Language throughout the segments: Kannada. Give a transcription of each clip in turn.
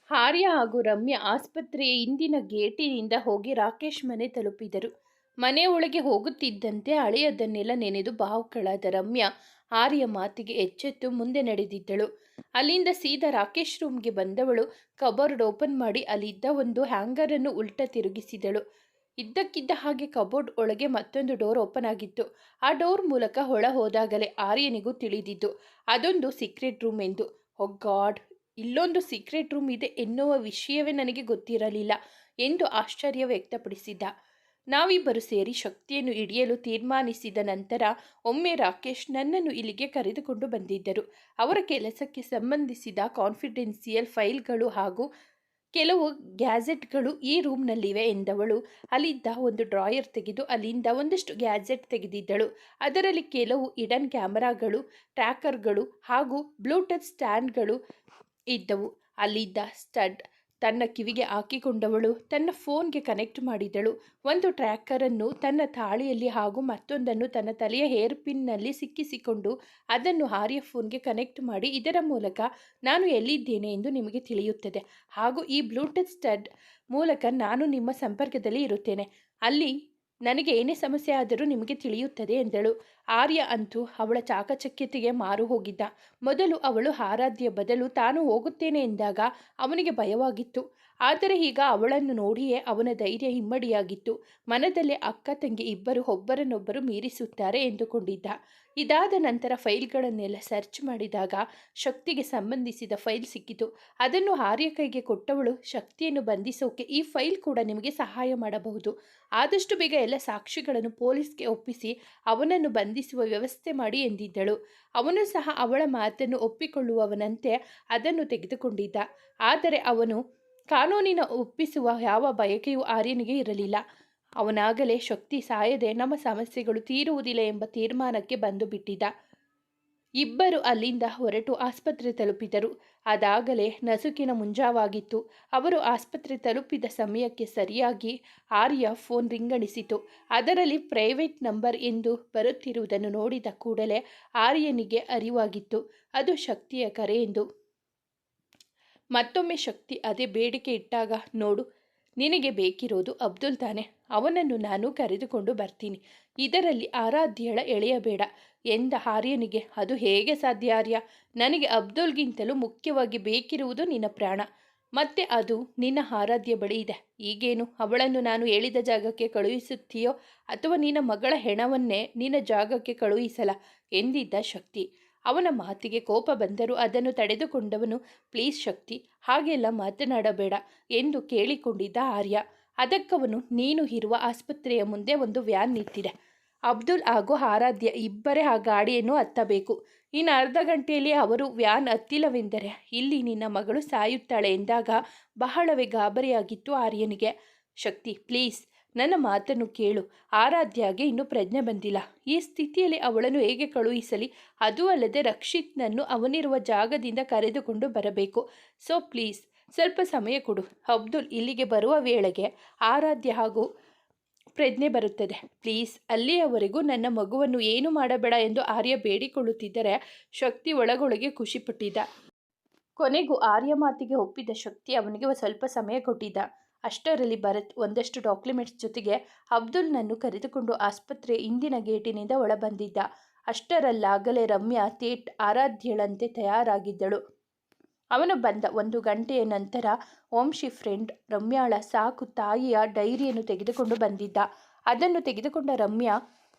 ಆರ್ಯ ಹಾಗೂ ರಮ್ಯಾ ಆಸ್ಪತ್ರೆಯ ಹಿಂದಿನ ಗೇಟಿನಿಂದ ಹೋಗಿ ರಾಕೇಶ್ ಮನೆ ತಲುಪಿದರು. ಮನೆ ಒಳಗೆ ಹೋಗುತ್ತಿದ್ದಂತೆ ಹಳೆಯದನ್ನೆಲ್ಲ ನೆನೆದು ಭಾವುಕಳಾದ ರಮ್ಯಾ ಆರ್ಯ ಮಾತಿಗೆ ಎಚ್ಚೆತ್ತು ಮುಂದೆ ನಡೆದಿದ್ದಳು. ಅಲ್ಲಿಂದ ಸೀದಾ ರಾಕೇಶ್ ರೂಮ್ಗೆ ಬಂದವಳು ಕಬೋರ್ಡ್ ಓಪನ್ ಮಾಡಿ ಅಲ್ಲಿದ್ದ ಒಂದು ಹ್ಯಾಂಗರನ್ನು ಉಲ್ಟ ತಿರುಗಿಸಿದಳು. ಇದ್ದಕ್ಕಿದ್ದ ಹಾಗೆ ಕಬೋರ್ಡ್ ಒಳಗೆ ಮತ್ತೊಂದು ಡೋರ್ ಓಪನ್ ಆಗಿತ್ತು. ಆ ಡೋರ್ ಮೂಲಕ ಒಳ ಹೋದಾಗಲೇ ಆರ್ಯನಿಗೂ ತಿಳಿದಿದ್ದು ಅದೊಂದು ಸೀಕ್ರೆಟ್ ರೂಮ್ ಎಂದು. ಓ ಗಾಡ್, ಇಲ್ಲೊಂದು ಸೀಕ್ರೆಟ್ ರೂಮ್ ಇದೆ ಎನ್ನುವ ವಿಷಯವೇ ನನಗೆ ಗೊತ್ತಿರಲಿಲ್ಲ ಎಂದು ಆಶ್ಚರ್ಯ ವ್ಯಕ್ತಪಡಿಸಿದ್ದ. ನಾವಿಬ್ಬರು ಸೇರಿ ಶಕ್ತಿಯನ್ನು ಹಿಡಿಯಲು ತೀರ್ಮಾನಿಸಿದ ನಂತರ ಒಮ್ಮೆ ರಾಕೇಶ್ ನನ್ನನ್ನು ಇಲ್ಲಿಗೆ ಕರೆದುಕೊಂಡು ಬಂದಿದ್ದರು. ಅವರ ಕೆಲಸಕ್ಕೆ ಸಂಬಂಧಿಸಿದ ಕಾನ್ಫಿಡೆನ್ಸಿಯಲ್ ಫೈಲ್ಗಳು ಹಾಗೂ ಕೆಲವು ಗ್ಯಾಜೆಟ್ಗಳು ಈ ರೂಮ್ನಲ್ಲಿವೆ ಎಂದವಳು ಅಲ್ಲಿದ್ದ ಒಂದು ಡ್ರಾಯರ್ ತೆಗೆದು ಅಲ್ಲಿಂದ ಒಂದಷ್ಟು ಗ್ಯಾಜೆಟ್ ತೆಗೆದಿದ್ದಳು. ಅದರಲ್ಲಿ ಕೆಲವು ಹಿಡನ್ ಕ್ಯಾಮರಾಗಳು, ಟ್ರ್ಯಾಕರ್ಗಳು ಹಾಗೂ ಬ್ಲೂಟೂತ್ ಸ್ಟ್ಯಾಂಡ್ಗಳು ಇದ್ದವು. ಅಲ್ಲಿದ್ದ ಸ್ಟಡ್ ತನ್ನ ಕಿವಿಗೆ ಹಾಕಿಕೊಂಡವಳು ತನ್ನ ಫೋನ್ಗೆ ಕನೆಕ್ಟ್ ಮಾಡಿದಳು. ಒಂದು ಟ್ರ್ಯಾಕರನ್ನು ತನ್ನ ತಾಳಿಯಲ್ಲಿ ಹಾಗೂ ಮತ್ತೊಂದನ್ನು ತನ್ನ ತಲೆಯ ಹೇರ್ ಪಿನ್ನಲ್ಲಿ ಸಿಕ್ಕಿಸಿಕೊಂಡು ಅದನ್ನು ಆರ್ಯ ಫೋನ್ಗೆ ಕನೆಕ್ಟ್ ಮಾಡಿ, ಇದರ ಮೂಲಕ ನಾನು ಎಲ್ಲಿದ್ದೇನೆ ಎಂದು ನಿಮಗೆ ತಿಳಿಯುತ್ತದೆ ಹಾಗೂ ಈ ಬ್ಲೂಟೂತ್ ಸ್ಟಡ್ ಮೂಲಕ ನಾನು ನಿಮ್ಮ ಸಂಪರ್ಕದಲ್ಲಿ ಇರುತ್ತೇನೆ. ಅಲ್ಲಿ ನನಗೆ ಏನೇ ಸಮಸ್ಯೆ ಆದರೂ ನಿಮಗೆ ತಿಳಿಯುತ್ತದೆ ಎಂದಳು. ಆರ್ಯ ಅಂತೂ ಅವಳ ಚಾಕಚಕ್ಯತೆಗೆ ಮಾರು ಹೋಗಿದ್ದ. ಮೊದಲು ಅವಳು ಆರಾಧ್ಯ ಬದಲು ತಾನು ಹೋಗುತ್ತೇನೆ ಎಂದಾಗ ಅವನಿಗೆ ಭಯವಾಗಿತ್ತು. ಆದರೆ ಈಗ ಅವಳನ್ನು ನೋಡಿಯೇ ಅವನ ಧೈರ್ಯ ಇಮ್ಮಡಿಯಾಗಿತ್ತು. ಮನದಲ್ಲೇ ಅಕ್ಕ ತಂಗಿ ಇಬ್ಬರು ಒಬ್ಬರನ್ನೊಬ್ಬರು ಮೀರಿಸುತ್ತಾರೆ ಎಂದುಕೊಂಡಿದ್ದ. ಇದಾದ ನಂತರ ಫೈಲ್ಗಳನ್ನೆಲ್ಲ ಸರ್ಚ್ ಮಾಡಿದಾಗ ಶಕ್ತಿಗೆ ಸಂಬಂಧಿಸಿದ ಫೈಲ್ ಸಿಕ್ಕಿತು. ಅದನ್ನು ಆರ್ಯ ಕೈಗೆ ಕೊಟ್ಟವಳು, ಶಕ್ತಿಯನ್ನು ಬಂಧಿಸೋಕೆ ಈ ಫೈಲ್ ಕೂಡ ನಿಮಗೆ ಸಹಾಯ ಮಾಡಬಹುದು. ಆದಷ್ಟು ಬೇಗ ಎಲ್ಲ ಸಾಕ್ಷಿಗಳನ್ನು ಪೊಲೀಸ್ಗೆ ಒಪ್ಪಿಸಿ ಅವನನ್ನು ಬಂಧಿಸುವ ವ್ಯವಸ್ಥೆ ಮಾಡಿ ಎಂದಿದ್ದಳು. ಅವನು ಸಹ ಅವಳ ಮಾತನ್ನು ಒಪ್ಪಿಕೊಳ್ಳುವವನಂತೆ ಅದನ್ನು ತೆಗೆದುಕೊಂಡಿದ್ದ. ಆದರೆ ಅವನು ಕಾನೂನಿನ ಒಪ್ಪಿಸುವ ಯಾವ ಬಯಕೆಯೂ ಆರ್ಯನಿಗೆ ಇರಲಿಲ್ಲ. ಅವನಾಗಲೇ ಶಕ್ತಿ ಸಾಯದೆ ನಮ್ಮ ಸಮಸ್ಯೆಗಳು ತೀರುವುದಿಲ್ಲ ಎಂಬ ತೀರ್ಮಾನಕ್ಕೆ ಬಂದು ಬಿಟ್ಟಿದ್ದ. ಇಬ್ಬರು ಅಲ್ಲಿಂದ ಹೊರಟು ಆಸ್ಪತ್ರೆ ತಲುಪಿದರು. ಅದಾಗಲೇ ನಸುಕಿನ ಮುಂಜಾವಾಗಿತ್ತು. ಅವರು ಆಸ್ಪತ್ರೆ ತಲುಪಿದ ಸಮಯಕ್ಕೆ ಸರಿಯಾಗಿ ಆರ್ಯ ಫೋನ್ ರಿಂಗಣಿಸಿತು. ಅದರಲ್ಲಿ ಪ್ರೈವೇಟ್ ನಂಬರ್ ಎಂದು ಬರುತ್ತಿರುವುದನ್ನು ನೋಡಿದ ಕೂಡಲೇ ಆರ್ಯನಿಗೆ ಅರಿವಾಗಿತ್ತು ಅದು ಶಕ್ತಿಯ ಕರೆ ಎಂದು. ಮತ್ತೊಮ್ಮೆ ಶಕ್ತಿ ಅದೇ ಬೇಡಿಕೆ ಇಟ್ಟಾಗ, ನೋಡು, ನಿನಗೆ ಬೇಕಿರೋದು ಅಬ್ದುಲ್ ತಾನೆ, ಅವನನ್ನು ನಾನು ಕರೆದುಕೊಂಡು ಬರ್ತೀನಿ, ಇದರಲ್ಲಿ ಆರಾಧ್ಯಳ ಎಳೆಯಬೇಡ ಎಂದ ಆರ್ಯನಿಗೆ, ಅದು ಹೇಗೆ ಸಾಧ್ಯ ಆರ್ಯ? ನನಗೆ ಅಬ್ದುಲ್ಗಿಂತಲೂ ಮುಖ್ಯವಾಗಿ ಬೇಕಿರುವುದು ನಿನ್ನ ಪ್ರಾಣ. ಮತ್ತೆ ಅದು ನಿನ್ನ ಆರಾಧ್ಯ ಬಳಿ ಇದೆ. ಈಗೇನು ಅವಳನ್ನು ನಾನು ಹೇಳಿದ ಜಾಗಕ್ಕೆ ಕಳುಹಿಸುತ್ತೀಯೋ ಅಥವಾ ನಿನ್ನ ಮಗಳ ಹೆಣವನ್ನೇ ನಿನ್ನ ಜಾಗಕ್ಕೆ ಕಳುಹಿಸಲ ಎಂದಿದ್ದ ಶಕ್ತಿ. ಅವನ ಮಾತಿಗೆ ಕೋಪ ಬಂದರೂ ಅದನ್ನು ತಡೆದುಕೊಂಡವನು, ಪ್ಲೀಸ್ ಶಕ್ತಿ, ಹಾಗೆಲ್ಲ ಮಾತನಾಡಬೇಡ ಎಂದು ಕೇಳಿಕೊಂಡಿದ್ದ ಆರ್ಯ. ಅದಕ್ಕವನು, ನೀನು ಇರುವ ಆಸ್ಪತ್ರೆಯ ಮುಂದೆ ಒಂದು ವ್ಯಾನ್ ನಿಂತಿದೆ. ಅಬ್ದುಲ್ ಹಾಗೂ ಆರಾಧ್ಯ ಇಬ್ಬರೇ ಆ ಗಾಡಿಯನ್ನು ಹತ್ತಬೇಕು. ಇನ್ನು ಅರ್ಧ ಗಂಟೆಯಲ್ಲಿ ಅವರು ವ್ಯಾನ್ ಹತ್ತಿಲ್ಲವೆಂದರೆ ಇಲ್ಲಿ ನಿನ್ನ ಮಗಳು ಸಾಯುತ್ತಾಳೆ ಎಂದಾಗ ಬಹಳವೇ ಗಾಬರಿಯಾಗಿತ್ತು ಆರ್ಯನಿಗೆ. ಶಕ್ತಿ, ಪ್ಲೀಸ್ ನನ್ನ ಮಾತನ್ನು ಕೇಳು. ಆರಾಧ್ಯಗೆ ಇನ್ನೂ ಪ್ರಜ್ಞೆ ಬಂದಿಲ್ಲ. ಈ ಸ್ಥಿತಿಯಲ್ಲಿ ಅವಳನ್ನು ಹೇಗೆ ಕಳುಹಿಸಲಿ? ಅದೂ ಅಲ್ಲದೆ ರಕ್ಷಿತ್ನನ್ನು ಅವನಿರುವ ಜಾಗದಿಂದ ಕರೆದುಕೊಂಡು ಬರಬೇಕು. ಸೊ ಪ್ಲೀಸ್ ಸ್ವಲ್ಪ ಸಮಯ ಕೊಡು. ಅಬ್ದುಲ್ ಇಲ್ಲಿಗೆ ಬರುವ ವೇಳೆಗೆ ಆರಾಧ್ಯ ಹಾಗೂ ಪ್ರಜ್ಞೆ ಬರುತ್ತದೆ. ಪ್ಲೀಸ್ ಅಲ್ಲಿಯವರೆಗೂ ನನ್ನ ಮಗುವನ್ನು ಏನು ಮಾಡಬೇಡ ಎಂದು ಆರ್ಯ ಬೇಡಿಕೊಳ್ಳುತ್ತಿದ್ದರೆ ಶಕ್ತಿ ಒಳಗೊಳಗೆ ಖುಷಿಪಟ್ಟಿದ್ದ. ಕೊನೆಗೂ ಆರ್ಯ ಮಾತಿಗೆ ಒಪ್ಪಿದ ಶಕ್ತಿ ಅವನಿಗೆ ಸ್ವಲ್ಪ ಸಮಯ ಕೊಟ್ಟಿದ್ದ. ಅಷ್ಟರಲ್ಲಿ ಭರತ್ ಒಂದಷ್ಟು ಡಾಕ್ಯುಮೆಂಟ್ಸ್ ಜೊತೆಗೆ ಅಬ್ದುಲ್ನನ್ನು ಕರೆದುಕೊಂಡು ಆಸ್ಪತ್ರೆಯ ಹಿಂದಿನ ಗೇಟಿನಿಂದ ಒಳ ಬಂದಿದ್ದ. ಅಷ್ಟರಲ್ಲಾಗಲೇ ರಮ್ಯಾ ಥೇಟ್ ಆರಾಧ್ಯಳಂತೆ ತಯಾರಾಗಿದ್ದಳು. ಅವನು ಬಂದ 1 ಗಂಟೆಯ ನಂತರ ವಂಶಿ ಫ್ರೆಂಡ್ ರಮ್ಯಾಳ ಸಾಕು ತಾಯಿಯ ಡೈರಿಯನ್ನು ತೆಗೆದುಕೊಂಡು ಬಂದಿದ್ದ. ಅದನ್ನು ತೆಗೆದುಕೊಂಡ ರಮ್ಯಾ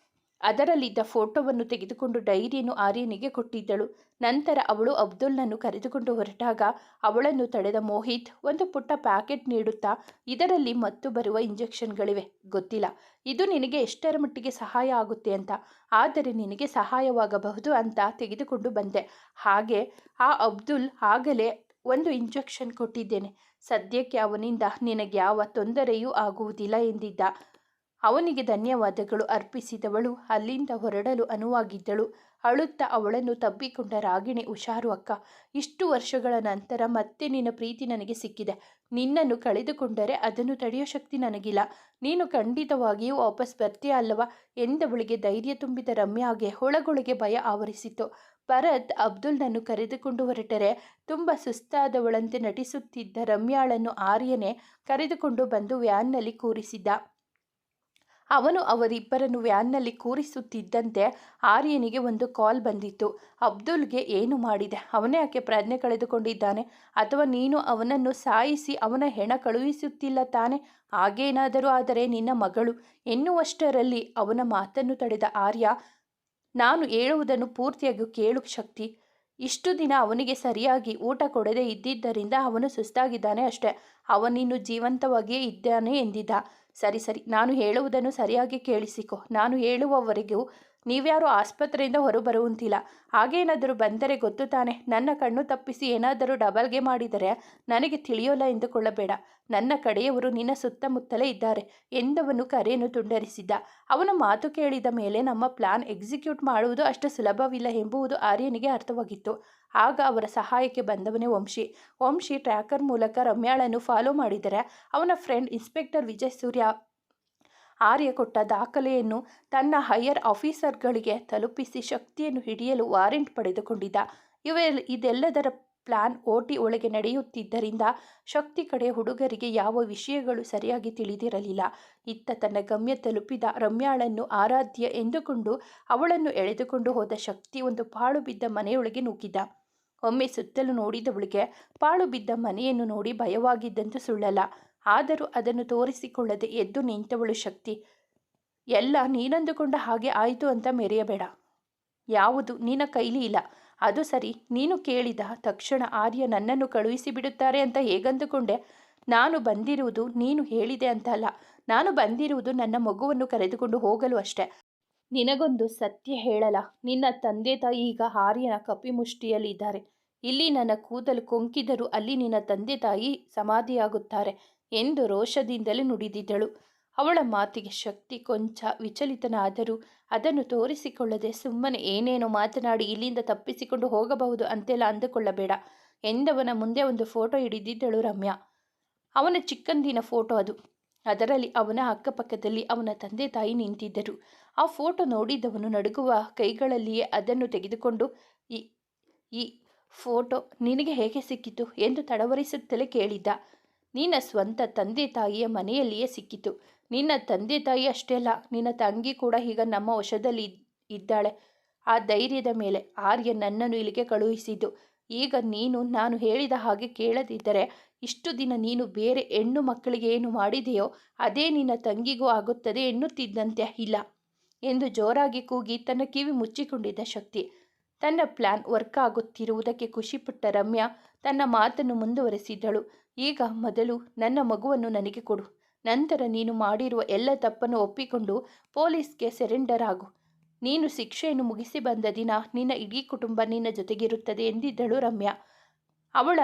ಅದರಲ್ಲಿದ್ದ ಫೋಟೋವನ್ನು ತೆಗೆದುಕೊಂಡು ಡೈರಿಯನ್ನು ಆರ್ಯನಿಗೆ ಕೊಟ್ಟಿದ್ದಳು. ನಂತರ ಅವಳು ಅಬ್ದುಲ್ನನ್ನು ಕರೆದುಕೊಂಡು ಹೊರಟಾಗ ಅವಳನ್ನು ತಡೆದ ಮೋಹಿತ್ ಒಂದು ಪುಟ್ಟ ಪ್ಯಾಕೆಟ್ ನೀಡುತ್ತಾ, ಇದರಲ್ಲಿ ಮತ್ತು ಬರುವ ಇಂಜೆಕ್ಷನ್ಗಳಿವೆ, ಗೊತ್ತಿಲ್ಲ ಇದು ನಿನಗೆ ಎಷ್ಟರ ಮಟ್ಟಿಗೆ ಸಹಾಯ ಆಗುತ್ತೆ ಅಂತ, ಆದರೆ ನಿನಗೆ ಸಹಾಯವಾಗಬಹುದು ಅಂತ ತೆಗೆದುಕೊಂಡು ಬಂದೆ. ಹಾಗೆ ಆ ಅಬ್ದುಲ್ ಆಗಲೇ ಒಂದು ಇಂಜೆಕ್ಷನ್ ಕೊಟ್ಟಿದ್ದೇನೆ. ಸದ್ಯಕ್ಕೆ ಅವನಿಂದ ನಿನಗೆ ಯಾವ ತೊಂದರೆಯೂ ಆಗುವುದಿಲ್ಲ ಎಂದಿದ್ದ. ಅವನಿಗೆ ಧನ್ಯವಾದಗಳು ಅರ್ಪಿಸಿದವಳು ಅಲ್ಲಿಂದ ಹೊರಡಲು ಅನುವಾಗಿದ್ದಳು. ಅಳುತ್ತಾ ಅವಳನ್ನು ತಬ್ಬಿಕೊಂಡ ರಾಗಿಣಿ, ಹುಷಾರು ಅಕ್ಕ, ಇಷ್ಟು ವರ್ಷಗಳ ನಂತರ ಮತ್ತೆ ನಿನ್ನ ಪ್ರೀತಿ ನನಗೆ ಸಿಕ್ಕಿದೆ. ನಿನ್ನನ್ನು ಕಳೆದುಕೊಂಡರೆ ಅದನ್ನು ತಡೆಯೋ ಶಕ್ತಿ ನನಗಿಲ್ಲ. ನೀನು ಖಂಡಿತವಾಗಿಯೂ ವಾಪಸ್ ಬರ್ತೀಯ ಅಲ್ಲವಾ ಎಂದವಳಿಗೆ ಧೈರ್ಯ ತುಂಬಿದ ರಮ್ಯಾಗೆ ಒಳಗೊಳಗೆ ಭಯ ಆವರಿಸಿತು. ಭರತ್ ಅಬ್ದುಲ್ನನ್ನು ಕರೆದುಕೊಂಡು ಹೊರಟರೆ ತುಂಬ ಸುಸ್ತಾದವಳಂತೆ ನಟಿಸುತ್ತಿದ್ದ ರಮ್ಯಾಳನ್ನು ಆರ್ಯನೇ ಕರೆದುಕೊಂಡು ಬಂದು ವ್ಯಾನ್ನಲ್ಲಿ ಕೂರಿಸಿದ್ದ. ಅವನು ಅವರಿಬ್ಬರನ್ನು ವ್ಯಾನ್ನಲ್ಲಿ ಕೂರಿಸುತ್ತಿದ್ದಂತೆ ಆರ್ಯನಿಗೆ ಒಂದು ಕಾಲ್ ಬಂದಿತ್ತು. ಅಬ್ದುಲ್ಗೆ ಏನು ಮಾಡಿದೆ? ಅವನೇ ಯಾಕೆ ಪ್ರಜ್ಞೆ ಕಳೆದುಕೊಂಡಿದ್ದಾನೆ? ಅಥವಾ ನೀನು ಅವನನ್ನು ಸಾಯಿಸಿ ಅವನ ಹೆಣ ಕಳುಹಿಸುತ್ತಿಲ್ಲ ತಾನೆ? ಹಾಗೇನಾದರೂ ಆದರೆ ನಿನ್ನ ಮಗಳು ಎನ್ನುವಷ್ಟರಲ್ಲಿ ಅವನ ಮಾತನ್ನು ತಡೆದ ಆರ್ಯ, ನಾನು ಹೇಳುವುದನ್ನು ಪೂರ್ತಿಯಾಗಿ ಕೇಳು ಶಕ್ತಿ. ಇಷ್ಟು ದಿನ ಅವನಿಗೆ ಸರಿಯಾಗಿ ಊಟ ಕೊಡದೇ ಇದ್ದಿದ್ದರಿಂದ ಅವನು ಸುಸ್ತಾಗಿದ್ದಾನೆ ಅಷ್ಟೆ. ಅವನಿನ್ನು ಜೀವಂತವಾಗಿಯೇ ಇದ್ದಾನೆ ಎಂದಿದ್ದ. ಸರಿ ಸರಿ, ನಾನು ಹೇಳುವುದನ್ನು ಸರಿಯಾಗಿ ಕೇಳಿಸಿಕೊ. ನಾನು ಹೇಳುವವರೆಗೂ ನೀವ್ಯಾರೂ ಆಸ್ಪತ್ರೆಯಿಂದ ಹೊರಬರುವಂತಿಲ್ಲ. ಹಾಗೇನಾದರೂ ಬಂದರೆ ಗೊತ್ತು ತಾನೆ. ನನ್ನ ಕಣ್ಣು ತಪ್ಪಿಸಿ ಏನಾದರೂ ಡಬಲ್ಗೆ ಮಾಡಿದರೆ ನನಗೆ ತಿಳಿಯೋಲ್ಲ ಎಂದುಕೊಳ್ಳಬೇಡ. ನನ್ನ ಕಡೆಯವರು ನಿನ್ನ ಸುತ್ತಮುತ್ತಲೇ ಇದ್ದಾರೆ ಎಂದವನು ಕರೆಯನ್ನು ತುಂಡರಿಸಿದ್ದ. ಅವನ ಮಾತು ಕೇಳಿದ ಮೇಲೆ ನಮ್ಮ ಪ್ಲಾನ್ ಎಕ್ಸಿಕ್ಯೂಟ್ ಮಾಡುವುದು ಅಷ್ಟು ಸುಲಭವಿಲ್ಲ ಎಂಬುದು ಆರ್ಯನಿಗೆ ಅರ್ಥವಾಗಿತ್ತು. ಆಗ ಅವರ ಸಹಾಯಕ್ಕೆ ಬಂದವನೇ ವಂಶಿ ಟ್ರ್ಯಾಕರ್ ಮೂಲಕ ರಮ್ಯಾಳನ್ನು ಫಾಲೋ ಮಾಡಿದರೆ ಅವನ ಫ್ರೆಂಡ್ ಇನ್ಸ್ಪೆಕ್ಟರ್ ವಿಜಯ್ ಸೂರ್ಯ ಆರ್ಯ ಕೊಟ್ಟ ದಾಖಲೆಯನ್ನು ತನ್ನ ಹೈಯರ್ ಆಫೀಸರ್ಗಳಿಗೆ ತಲುಪಿಸಿ ಶಕ್ತಿಯನ್ನು ಹಿಡಿಯಲು ವಾರೆಂಟ್ ಪಡೆದುಕೊಂಡಿದ್ದ. ಇದೆಲ್ಲದರ ಪ್ಲಾನ್ ಓಟಿ ಒಳಗೆ ನಡೆಯುತ್ತಿದ್ದರಿಂದ ಶಕ್ತಿ ಕಡೆ ಹುಡುಗರಿಗೆ ಯಾವ ವಿಷಯಗಳು ಸರಿಯಾಗಿ ತಿಳಿದಿರಲಿಲ್ಲ. ಇತ್ತ ತನ್ನ ಗಮ್ಯ ತಲುಪಿದ ರಮ್ಯಾಳನ್ನು ಆರಾಧ್ಯ ಎಂದುಕೊಂಡು ಅವಳನ್ನು ಎಳೆದುಕೊಂಡು ಹೋದ ಶಕ್ತಿ ಒಂದು ಪಾಳು ಬಿದ್ದ ಮನೆಯೊಳಗೆ ನುಗ್ಗಿದ್ದ. ಒಮ್ಮೆ ಸುತ್ತಲೂ ನೋಡಿದವಳಿಗೆ ಪಾಳು ಬಿದ್ದ ಮನೆಯನ್ನು ನೋಡಿ ಭಯವಾಗಿದ್ದಂತೂ ಸುಳ್ಳಲ್ಲ. ಆದರೂ ಅದನ್ನು ತೋರಿಸಿಕೊಳ್ಳದೆ ಎದ್ದು ನಿಂತವಳು ಶಕ್ತಿ. ಎಲ್ಲ ನೀನಂದುಕೊಂಡ ಹಾಗೆ ಆಯಿತು ಅಂತ ಮೆರೆಯಬೇಡ. ಯಾವುದು ನಿನ್ನ ಕೈಲಿ ಇಲ್ಲ. ಅದು ಸರಿ, ನೀನು ಕೇಳಿದ ತಕ್ಷಣ ಆರ್ಯ ನನ್ನನ್ನು ಕಳುಹಿಸಿ ಬಿಡುತ್ತಾರೆ ಅಂತ ಹೇಗಂದುಕೊಂಡೆ? ನಾನು ಬಂದಿರುವುದು ನೀನು ಹೇಳಿದೆ ಅಂತ ಅಲ್ಲ. ನಾನು ಬಂದಿರುವುದು ನನ್ನ ಮಗುವನ್ನು ಕರೆದುಕೊಂಡು ಹೋಗಲು ಅಷ್ಟೆ. ನಿನಗೊಂದು ಸತ್ಯ ಹೇಳಲ್ಲ, ನಿನ್ನ ತಂದೆ ತಾಯಿ ಈಗ ಆರ್ಯನ ಕಪಿಮುಷ್ಟಿಯಲ್ಲಿದ್ದಾರೆ. ಇಲ್ಲಿ ನನ್ನ ಕೂದಲು ಕೊಂಕಿದರೂ ಅಲ್ಲಿ ನಿನ್ನ ತಂದೆ ತಾಯಿ ಸಮಾಧಿಯಾಗುತ್ತಾರೆ ಎಂದು ರೋಷದಿಂದಲೇ ನುಡಿದಿದ್ದಳು. ಅವಳ ಮಾತಿಗೆ ಶಕ್ತಿ ಕೊಂಚ ವಿಚಲಿತನಾದರೂ ಅದನ್ನು ತೋರಿಸಿಕೊಳ್ಳದೆ ಸುಮ್ಮನೆ ಏನೇನೋ ಮಾತನಾಡಿ ಇಲ್ಲಿಂದ ತಪ್ಪಿಸಿಕೊಂಡು ಹೋಗಬಹುದು ಅಂತೆಲ್ಲ ಅಂದುಕೊಳ್ಳಬೇಡ ಎಂದವನ ಮುಂದೆ ಒಂದು ಫೋಟೋ ಹಿಡಿದಿದ್ದಳು ರಮ್ಯಾ. ಅವನ ಚಿಕ್ಕಂದಿನ ಫೋಟೋ ಅದು. ಅದರಲ್ಲಿ ಅವನ ಅಕ್ಕಪಕ್ಕದಲ್ಲಿ ಅವನ ತಂದೆ ತಾಯಿ ನಿಂತಿದ್ದರು. ಆ ಫೋಟೋ ನೋಡಿದವನು ನಡುಗುವ ಕೈಗಳಲ್ಲಿಯೇ ಅದನ್ನು ತೆಗೆದುಕೊಂಡು ಈ ಫೋಟೋ ನಿನಗೆ ಹೇಗೆ ಸಿಕ್ಕಿತು ಎಂದು ತಡವರಿಸುತ್ತಲೇ ಕೇಳಿದ್ದ. ನಿನ್ನ ಸ್ವಂತ ತಂದೆ ತಾಯಿಯ ಮನೆಯಲ್ಲಿಯೇ ಸಿಕ್ಕಿತು. ನಿನ್ನ ತಂದೆ ತಾಯಿ ಅಷ್ಟೇ ಅಲ್ಲ, ನಿನ್ನ ತಂಗಿ ಕೂಡ ಈಗ ನಮ್ಮ ವಶದಲ್ಲಿ ಇದ್ದಾಳೆ. ಆ ಧೈರ್ಯದ ಮೇಲೆ ಆರ್ಯ ನನ್ನನ್ನು ಇಲ್ಲಿಗೆ ಕಳುಹಿಸಿದ್ದು. ಈಗ ನೀನು ನಾನು ಹೇಳಿದ ಹಾಗೆ ಕೇಳದಿದ್ದರೆ ಇಷ್ಟು ದಿನ ನೀನು ಬೇರೆ ಹೆಣ್ಣು ಮಕ್ಕಳಿಗೆ ಏನು ಮಾಡಿದೆಯೋ ಅದೇ ನಿನ್ನ ತಂಗಿಗೂ ಆಗುತ್ತದೆ ಎನ್ನುತ್ತಿದ್ದಂತೆ ಇಲ್ಲ ಎಂದು ಜೋರಾಗಿ ಕೂಗಿ ತನ್ನ ಕಿವಿ ಮುಚ್ಚಿಕೊಂಡಿದ್ದ ಶಕ್ತಿ. ತನ್ನ ಪ್ಲಾನ್ ವರ್ಕ್ ಆಗುತ್ತಿರುವುದಕ್ಕೆ ಖುಷಿಪಟ್ಟ ರಮ್ಯಾ ತನ್ನ ಮಾತನ್ನು ಮುಂದುವರೆಸಿದ್ದಳು. ಈಗ ಮೊದಲು ನನ್ನ ಮಗುವನ್ನು ನನಗೆ ಕೊಡು. ನಂತರ ನೀನು ಮಾಡಿರುವ ಎಲ್ಲ ತಪ್ಪನ್ನು ಒಪ್ಪಿಕೊಂಡು ಪೊಲೀಸ್ಗೆ ಸರೆಂಡರ್ ಆಗು. ನೀನು ಶಿಕ್ಷೆಯನ್ನು ಮುಗಿಸಿ ಬಂದ ದಿನ ನಿನ್ನ ಇಡೀ ಕುಟುಂಬ ನಿನ್ನ ಜೊತೆಗಿರುತ್ತದೆ ಎಂದಿದ್ದಳು ರಮ್ಯಾ. ಅವಳ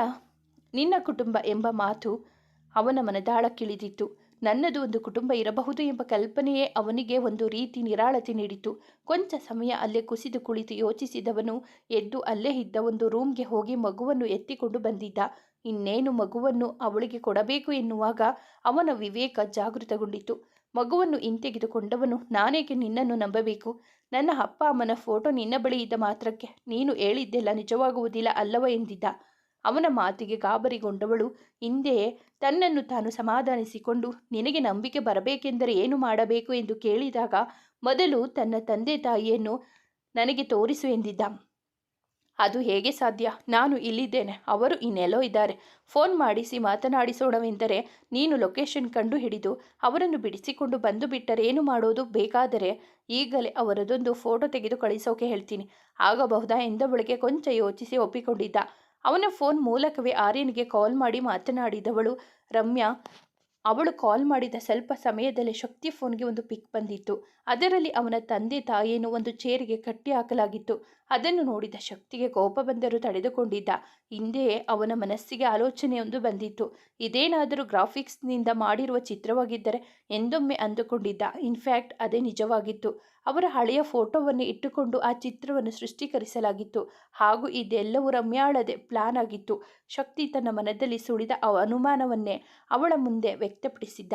ನಿನ್ನ ಕುಟುಂಬ ಎಂಬ ಮಾತು ಅವನ ಮನದಾಳಕ್ಕಿಳಿದಿತ್ತು. ನನ್ನದು ಒಂದು ಕುಟುಂಬ ಇರಬಹುದು ಎಂಬ ಕಲ್ಪನೆಯೇ ಅವನಿಗೆ ಒಂದು ರೀತಿ ನಿರಾಳತೆ ನೀಡಿತು. ಕೊಂಚ ಸಮಯ ಅಲ್ಲೇ ಕುಸಿದು ಕುಳಿತು ಯೋಚಿಸಿದವನು ಎದ್ದು ಅಲ್ಲೇ ಇದ್ದ ಒಂದು ರೂಮ್ಗೆ ಹೋಗಿ ಮಗುವನ್ನು ಎತ್ತಿಕೊಂಡು ಬಂದಿದ್ದ. ಇನ್ನೇನು ಮಗುವನ್ನು ಅವಳಿಗೆ ಕೊಡಬೇಕು ಎನ್ನುವಾಗ ಅವನ ವಿವೇಕ ಜಾಗೃತಗೊಂಡಿತು. ಮಗುವನ್ನು ಹಿಂತೆಗೆದುಕೊಂಡವನು, ನಾನೇಕೆ ನಿನ್ನನ್ನು ನಂಬಬೇಕು? ನನ್ನ ಅಪ್ಪ ಅಮ್ಮನ ಫೋಟೋ ನಿನ್ನ ಬಳಿ ಇದ್ದ ಮಾತ್ರಕ್ಕೆ ನೀನು ಹೇಳಿದ್ದೆಲ್ಲ ನಿಜವಾಗುವುದಿಲ್ಲ ಅಲ್ಲವ ಎಂದಿದ್ದ. ಅವನ ಮಾತಿಗೆ ಗಾಬರಿಗೊಂಡವಳು ಹಿಂದೆಯೇ ತನ್ನನ್ನು ತಾನು ಸಮಾಧಾನಿಸಿಕೊಂಡು, ನಿನಗೆ ನಂಬಿಕೆ ಬರಬೇಕೆಂದರೆ ಏನು ಮಾಡಬೇಕು ಎಂದು ಕೇಳಿದಾಗ ಮೊದಲು ತನ್ನ ತಂದೆ ತಾಯಿಯನ್ನು ನನಗೆ ತೋರಿಸು ಎಂದಿದ್ದ. ಅದು ಹೇಗೆ ಸಾಧ್ಯ? ನಾನು ಇಲ್ಲಿದ್ದೇನೆ, ಅವರು ಇನ್ನೆಲ್ಲೋ ಇದ್ದಾರೆ. ಫೋನ್ ಮಾಡಿಸಿ ಮಾತನಾಡಿಸೋಣವೆಂದರೆ ನೀನು ಲೊಕೇಶನ್ ಕಂಡು ಹಿಡಿದು ಅವರನ್ನು ಬಿಡಿಸಿಕೊಂಡು ಬಂದು ಬಿಟ್ಟರೆ ಏನು ಮಾಡೋದು? ಬೇಕಾದರೆ ಈಗಲೇ ಅವರದೊಂದು ಫೋಟೋ ತೆಗೆದು ಕಳಿಸೋಕೆ ಹೇಳ್ತೀನಿ, ಆಗಬಹುದಾ ಎಂದವಳಿಗೆ ಕೊಂಚ ಯೋಚಿಸಿ ಒಪ್ಪಿಕೊಂಡಿದ್ದ. ಅವನ ಫೋನ್ ಮೂಲಕವೇ ಆರ್ಯನಿಗೆ ಕಾಲ್ ಮಾಡಿ ಮಾತನಾಡಿದವಳು ರಮ್ಯಾ. ಅವಳು ಕಾಲ್ ಮಾಡಿದ ಸ್ವಲ್ಪ ಸಮಯದಲ್ಲೇ ಶಕ್ತಿ ಫೋನ್ಗೆ ಒಂದು ಪಿಕ್ ಬಂದಿತ್ತು. ಅದರಲ್ಲಿ ಅವನ ತಂದೆ ತಾಯಿಯನ್ನು ಒಂದು ಚೇರಿಗೆ ಕಟ್ಟಿ ಹಾಕಲಾಗಿತ್ತು. ಅದನ್ನು ನೋಡಿದ ಶಕ್ತಿಗೆ ಕೋಪ ಬಂದರೂ ತಡೆದುಕೊಂಡಿದ್ದ. ಹಿಂದೆಯೇ ಅವನ ಮನಸ್ಸಿಗೆ ಆಲೋಚನೆಯೊಂದು ಬಂದಿತ್ತು. ಇದೇನಾದರೂ ಗ್ರಾಫಿಕ್ಸ್ನಿಂದ ಮಾಡಿರುವ ಚಿತ್ರವಾಗಿದ್ದರೆ ಎಂದೊಮ್ಮೆ ಅಂದುಕೊಂಡಿದ್ದ. ಇನ್ಫ್ಯಾಕ್ಟ್ ಅದೇ ನಿಜವಾಗಿತ್ತು. ಅವರ ಹಳೆಯ ಫೋಟೋವನ್ನು ಇಟ್ಟುಕೊಂಡು ಆ ಚಿತ್ರವನ್ನು ಸೃಷ್ಟೀಕರಿಸಲಾಗಿತ್ತು. ಹಾಗೂ ಇದೆಲ್ಲವೂ ರಮ್ಯಾಳದೇ ಪ್ಲಾನ್ ಆಗಿತ್ತು. ಶಕ್ತಿ ತನ್ನ ಮನದಲ್ಲಿ ಸುಳಿದ ಅನುಮಾನವನ್ನೇ ಅವಳ ಮುಂದೆ ವ್ಯಕ್ತಪಡಿಸಿದ್ದ.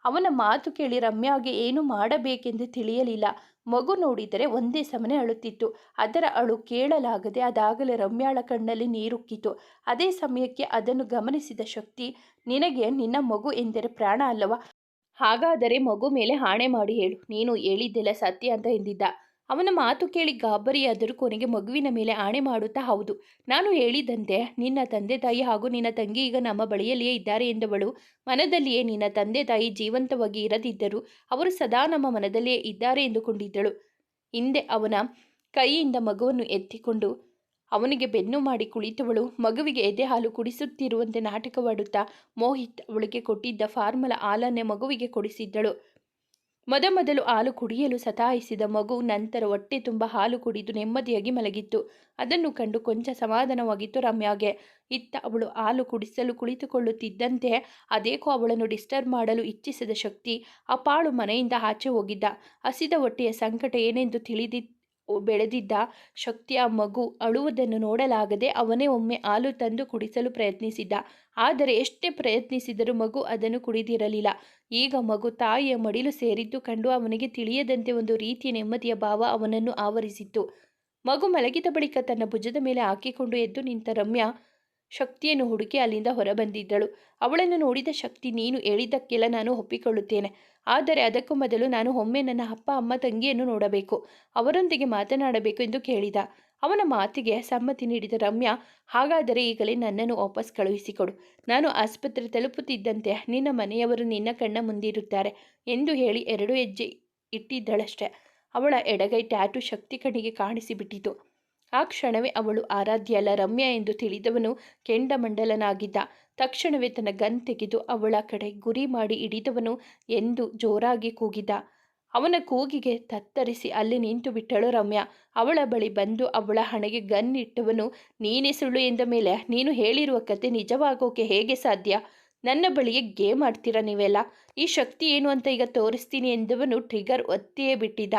ಅವನ ಮಾತು ಕೇಳಿ ರಮ್ಯಾಗೆ ಏನು ಮಾಡಬೇಕೆಂದು ತಿಳಿಯಲಿಲ್ಲ. ಮಗು ನೋಡಿದರೆ ಒಂದೇ ಸಮನೆ ಅಳುತ್ತಿತ್ತು. ಅದರ ಅಳು ಕೇಳಲಾಗದೆ ಅದಾಗಲೇ ರಮ್ಯಾಳ ಕಣ್ಣಲ್ಲಿ ನೀರುಕ್ಕಿತು. ಅದೇ ಸಮಯಕ್ಕೆ ಅದನ್ನು ಗಮನಿಸಿದ ಶಕ್ತಿ, ನಿನಗೆ ನಿನ್ನ ಮಗು ಎಂದರೆ ಪ್ರಾಣ ಅಲ್ಲವಾ? ಹಾಗಾದರೆ ಮಗು ಮೇಲೆ ಆಣೆ ಮಾಡಿ ಹೇಳು, ನೀನು ಹೇಳಿದ್ದೆಲ್ಲ ಸತ್ಯ ಅಂತ ಎಂದಿದ್ದ. ಅವನ ಮಾತು ಕೇಳಿ ಗಾಬರಿಯಾದರೂ ಕೊನೆಗೆ ಮಗುವಿನ ಮೇಲೆ ಆಣೆ ಮಾಡುತ್ತಾ, ಹೌದು, ನಾನು ಹೇಳಿದಂತೆ ನಿನ್ನ ತಂದೆ ತಾಯಿ ಹಾಗೂ ನಿನ್ನ ತಂಗಿ ಈಗ ನಮ್ಮ ಬಳಿಯಲ್ಲಿಯೇ ಇದ್ದಾರೆ ಎಂದವಳು ಮನದಲ್ಲಿಯೇ ನಿನ್ನ ತಂದೆ ತಾಯಿ ಜೀವಂತವಾಗಿ ಇರದಿದ್ದರೂ ಅವರು ಸದಾ ನಮ್ಮ ಮನದಲ್ಲಿಯೇ ಇದ್ದಾರೆ ಎಂದುಕೊಂಡಿದ್ದಳು. ಹಿಂದೆ ಅವನ ಕೈಯಿಂದ ಮಗುವನ್ನು ಎತ್ತಿಕೊಂಡು ಅವನಿಗೆ ಬೆನ್ನು ಮಾಡಿ ಕುಳಿತವಳು ಮಗುವಿಗೆ ಎದೆ ಹಾಲು ಕುಡಿಸುತ್ತಿರುವಂತೆ ನಾಟಕವಾಡುತ್ತಾ ಮೋಹಿತ್ ಅವಳಿಗೆ ಕೊಟ್ಟಿದ್ದ ಫಾರ್ಮುಲಾ ಹಾಲನ್ನೇ ಮಗುವಿಗೆ ಕೊಡಿಸಿದ್ದಳು. ಮೊದಮೊದಲು ಹಾಲು ಕುಡಿಯಲು ಸತಾಯಿಸಿದ ಮಗು ನಂತರ ಹೊಟ್ಟೆ ತುಂಬ ಹಾಲು ಕುಡಿದು ನೆಮ್ಮದಿಯಾಗಿ ಮಲಗಿತ್ತು. ಅದನ್ನು ಕಂಡು ಕೊಂಚ ಸಮಾಧಾನವಾಗಿತ್ತು ರಮ್ಯಾಗೆ. ಇತ್ತ ಅವಳು ಹಾಲು ಕುಡಿಸಲು ಕುಳಿತುಕೊಳ್ಳುತ್ತಿದ್ದಂತೆ ಅದೇಕೋ ಅವಳನ್ನು ಡಿಸ್ಟರ್ಬ್ ಮಾಡಲು ಇಚ್ಛಿಸಿದ ಶಕ್ತಿ ಅಪಾಳು ಮನೆಯಿಂದ ಆಚೆ ಹೋಗಿದ್ದ. ಹಸಿದ ಹೊಟ್ಟೆಯ ಸಂಕಟ ಏನೆಂದು ಬೆಳೆದಿದ್ದ ಶಕ್ತಿ ಆ ಮಗು ಅಳುವುದನ್ನು ನೋಡಲಾಗದೆ ಅವನೇ ಒಮ್ಮೆ ಹಾಲು ತಂದು ಕುಡಿಸಲು ಪ್ರಯತ್ನಿಸಿದ್ದ. ಆದರೆ ಎಷ್ಟೇ ಪ್ರಯತ್ನಿಸಿದರೂ ಮಗು ಅದನ್ನು ಕುಡಿದಿರಲಿಲ್ಲ. ಈಗ ಮಗು ತಾಯಿಯ ಮಡಿಲು ಸೇರಿದ್ದು ಕಂಡು ಅವನಿಗೆ ತಿಳಿಯದಂತೆ ಒಂದು ರೀತಿಯ ನೆಮ್ಮದಿಯ ಭಾವ ಅವನನ್ನು ಆವರಿಸಿತ್ತು. ಮಗು ಮಲಗಿದ ಬಳಿಕ ತನ್ನ ಭುಜದ ಮೇಲೆ ಹಾಕಿಕೊಂಡು ಎದ್ದು ನಿಂತ ರಮ್ಯಾ ಶಕ್ತಿಯನ್ನು ಹುಡುಕಿ ಅಲ್ಲಿಂದ ಹೊರಬಂದಿದ್ದಳು. ಅವಳನ್ನು ನೋಡಿದ ಶಕ್ತಿ, ನೀನು ಹೇಳಿದ್ದಕ್ಕೆಲ್ಲ ನಾನು ಒಪ್ಪಿಕೊಳ್ಳುತ್ತೇನೆ, ಆದರೆ ಅದಕ್ಕೂ ಮೊದಲು ನಾನು ಒಮ್ಮೆ ನನ್ನ ಅಪ್ಪ ಅಮ್ಮ ತಂಗಿಯನ್ನು ನೋಡಬೇಕು, ಅವರೊಂದಿಗೆ ಮಾತನಾಡಬೇಕು ಎಂದು ಕೇಳಿದ. ಅವನ ಮಾತಿಗೆ ಸಮ್ಮತಿ ನೀಡಿದ ರಮ್ಯಾ, ಹಾಗಾದರೆ ಈಗಲೇ ನನ್ನನ್ನು ವಾಪಸ್ ಕಳುಹಿಸಿಕೊಡು, ನಾನು ಆಸ್ಪತ್ರೆ ತಲುಪುತ್ತಿದ್ದಂತೆ ನಿನ್ನ ಮನೆಯವರು ನಿನ್ನ ಕಣ್ಣ ಮುಂದಿರುತ್ತಾರೆ ಎಂದು ಹೇಳಿ 2 ಹೆಜ್ಜೆ ಇಟ್ಟಿದ್ದಳಷ್ಟೆ. ಅವಳ ಎಡಗೈ ಟ್ಯಾಟೂ ಶಕ್ತಿ ಕಣ್ಣಿಗೆ ಕಾಣಿಸಿಬಿಟ್ಟಿತು. ಆ ಕ್ಷಣವೇ ಅವಳು ಆರಾಧ್ಯ ಅಲ್ಲ, ರಮ್ಯಾ ಎಂದು ತಿಳಿದವನು ಕೆಂಡಮಂಡಲನಾಗಿದ್ದ. ತಕ್ಷಣವೇ ತನ್ನ ಗನ್ ತೆಗೆದು ಅವಳ ಕಡೆ ಗುರಿ ಮಾಡಿ ಹಿಡಿದವನು ಎಂದು ಜೋರಾಗಿ ಕೂಗಿದ. ಅವನ ಕೂಗಿಗೆ ತತ್ತರಿಸಿ ಅಲ್ಲಿ ನಿಂತು ಬಿಟ್ಟಳು ರಮ್ಯಾ. ಅವಳ ಬಳಿ ಬಂದು ಅವಳ ಹಣೆಗೆ ಗನ್ ಇಟ್ಟವನು, ನೀನೇ ಸುಳ್ಳು ಎಂದ ಮೇಲೆ ನೀನು ಹೇಳಿರುವ ಕತೆ ನಿಜವಾಗೋಕೆ ಹೇಗೆ ಸಾಧ್ಯ? ನನ್ನ ಬಳಿಯೇ ಗೇಮ್ ಆಡ್ತೀರಾ ನೀವೆಲ್ಲ? ಈ ಶಕ್ತಿ ಏನು ಅಂತ ಈಗ ತೋರಿಸ್ತೀನಿ ಎಂದವನು ಟ್ರಿಗರ್ ಒತ್ತಿಯೇ ಬಿಟ್ಟಿದ್ದ.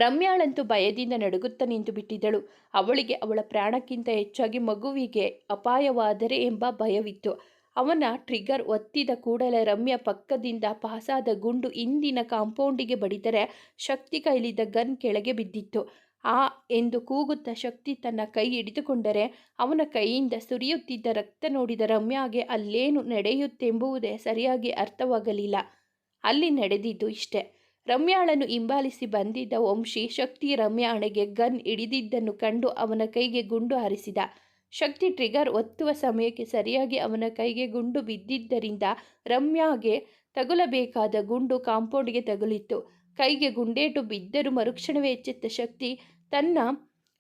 ರಮ್ಯಾಳಂತೂ ಭಯದಿಂದ ನಡುಗುತ್ತಾ ನಿಂತು ಬಿಟ್ಟಿದ್ದಳು. ಅವಳಿಗೆ ಅವಳ ಪ್ರಾಣಕ್ಕಿಂತ ಹೆಚ್ಚಾಗಿ ಮಗುವಿಗೆ ಅಪಾಯವಾದರೆ ಎಂಬ ಭಯವಿತ್ತು. ಅವನ ಟ್ರಿಗರ್ ಒತ್ತಿದ ಕೂಡಲೇ ರಮ್ಯಾ ಪಕ್ಕದಿಂದ ಪಾಸಾದ ಗುಂಡು ಹಿಂದಿನ ಕಾಂಪೌಂಡಿಗೆ ಬಡಿದರೆ ಶಕ್ತಿ ಕೈಲಿದ್ದ ಗನ್ ಕೆಳಗೆ ಬಿದ್ದಿತ್ತು. ಆ ಎಂದು ಕೂಗುತ್ತಾ ಶಕ್ತಿ ತನ್ನ ಕೈ ಹಿಡಿದುಕೊಂಡರೆ ಅವನ ಕೈಯಿಂದ ಸುರಿಯುತ್ತಿದ್ದ ರಕ್ತ ನೋಡಿದ ರಮ್ಯಾಗೆ ಅಲ್ಲೇನು ನಡೆಯುತ್ತೆಂಬುದೇ ಸರಿಯಾಗಿ ಅರ್ಥವಾಗಲಿಲ್ಲ. ಅಲ್ಲಿ ನಡೆದಿದ್ದು ಇಷ್ಟೇ. ರಮ್ಯಾಳನ್ನು ಹಿಂಬಾಲಿಸಿ ಬಂದಿದ್ದ ವಂಶಿ ಶಕ್ತಿ ರಮ್ಯಾ ಹಣೆಗೆ ಗನ್ ಹಿಡಿದಿದ್ದನ್ನು ಕಂಡು ಅವನ ಕೈಗೆ ಗುಂಡು ಹಾರಿಸಿದ. ಶಕ್ತಿ ಟ್ರಿಗರ್ ಒತ್ತುವ ಸಮಯಕ್ಕೆ ಸರಿಯಾಗಿ ಅವನ ಕೈಗೆ ಗುಂಡು ಬಿದ್ದಿದ್ದರಿಂದ ರಮ್ಯಾಗೆ ತಗುಲಬೇಕಾದ ಗುಂಡು ಕಾಂಪೌಂಡ್ಗೆ ತಗುಲಿತ್ತು. ಕೈಗೆ ಗುಂಡೇಟು ಬಿದ್ದರೂ ಮರುಕ್ಷಣವೇ ಎಚ್ಚೆತ್ತ ಶಕ್ತಿ ತನ್ನ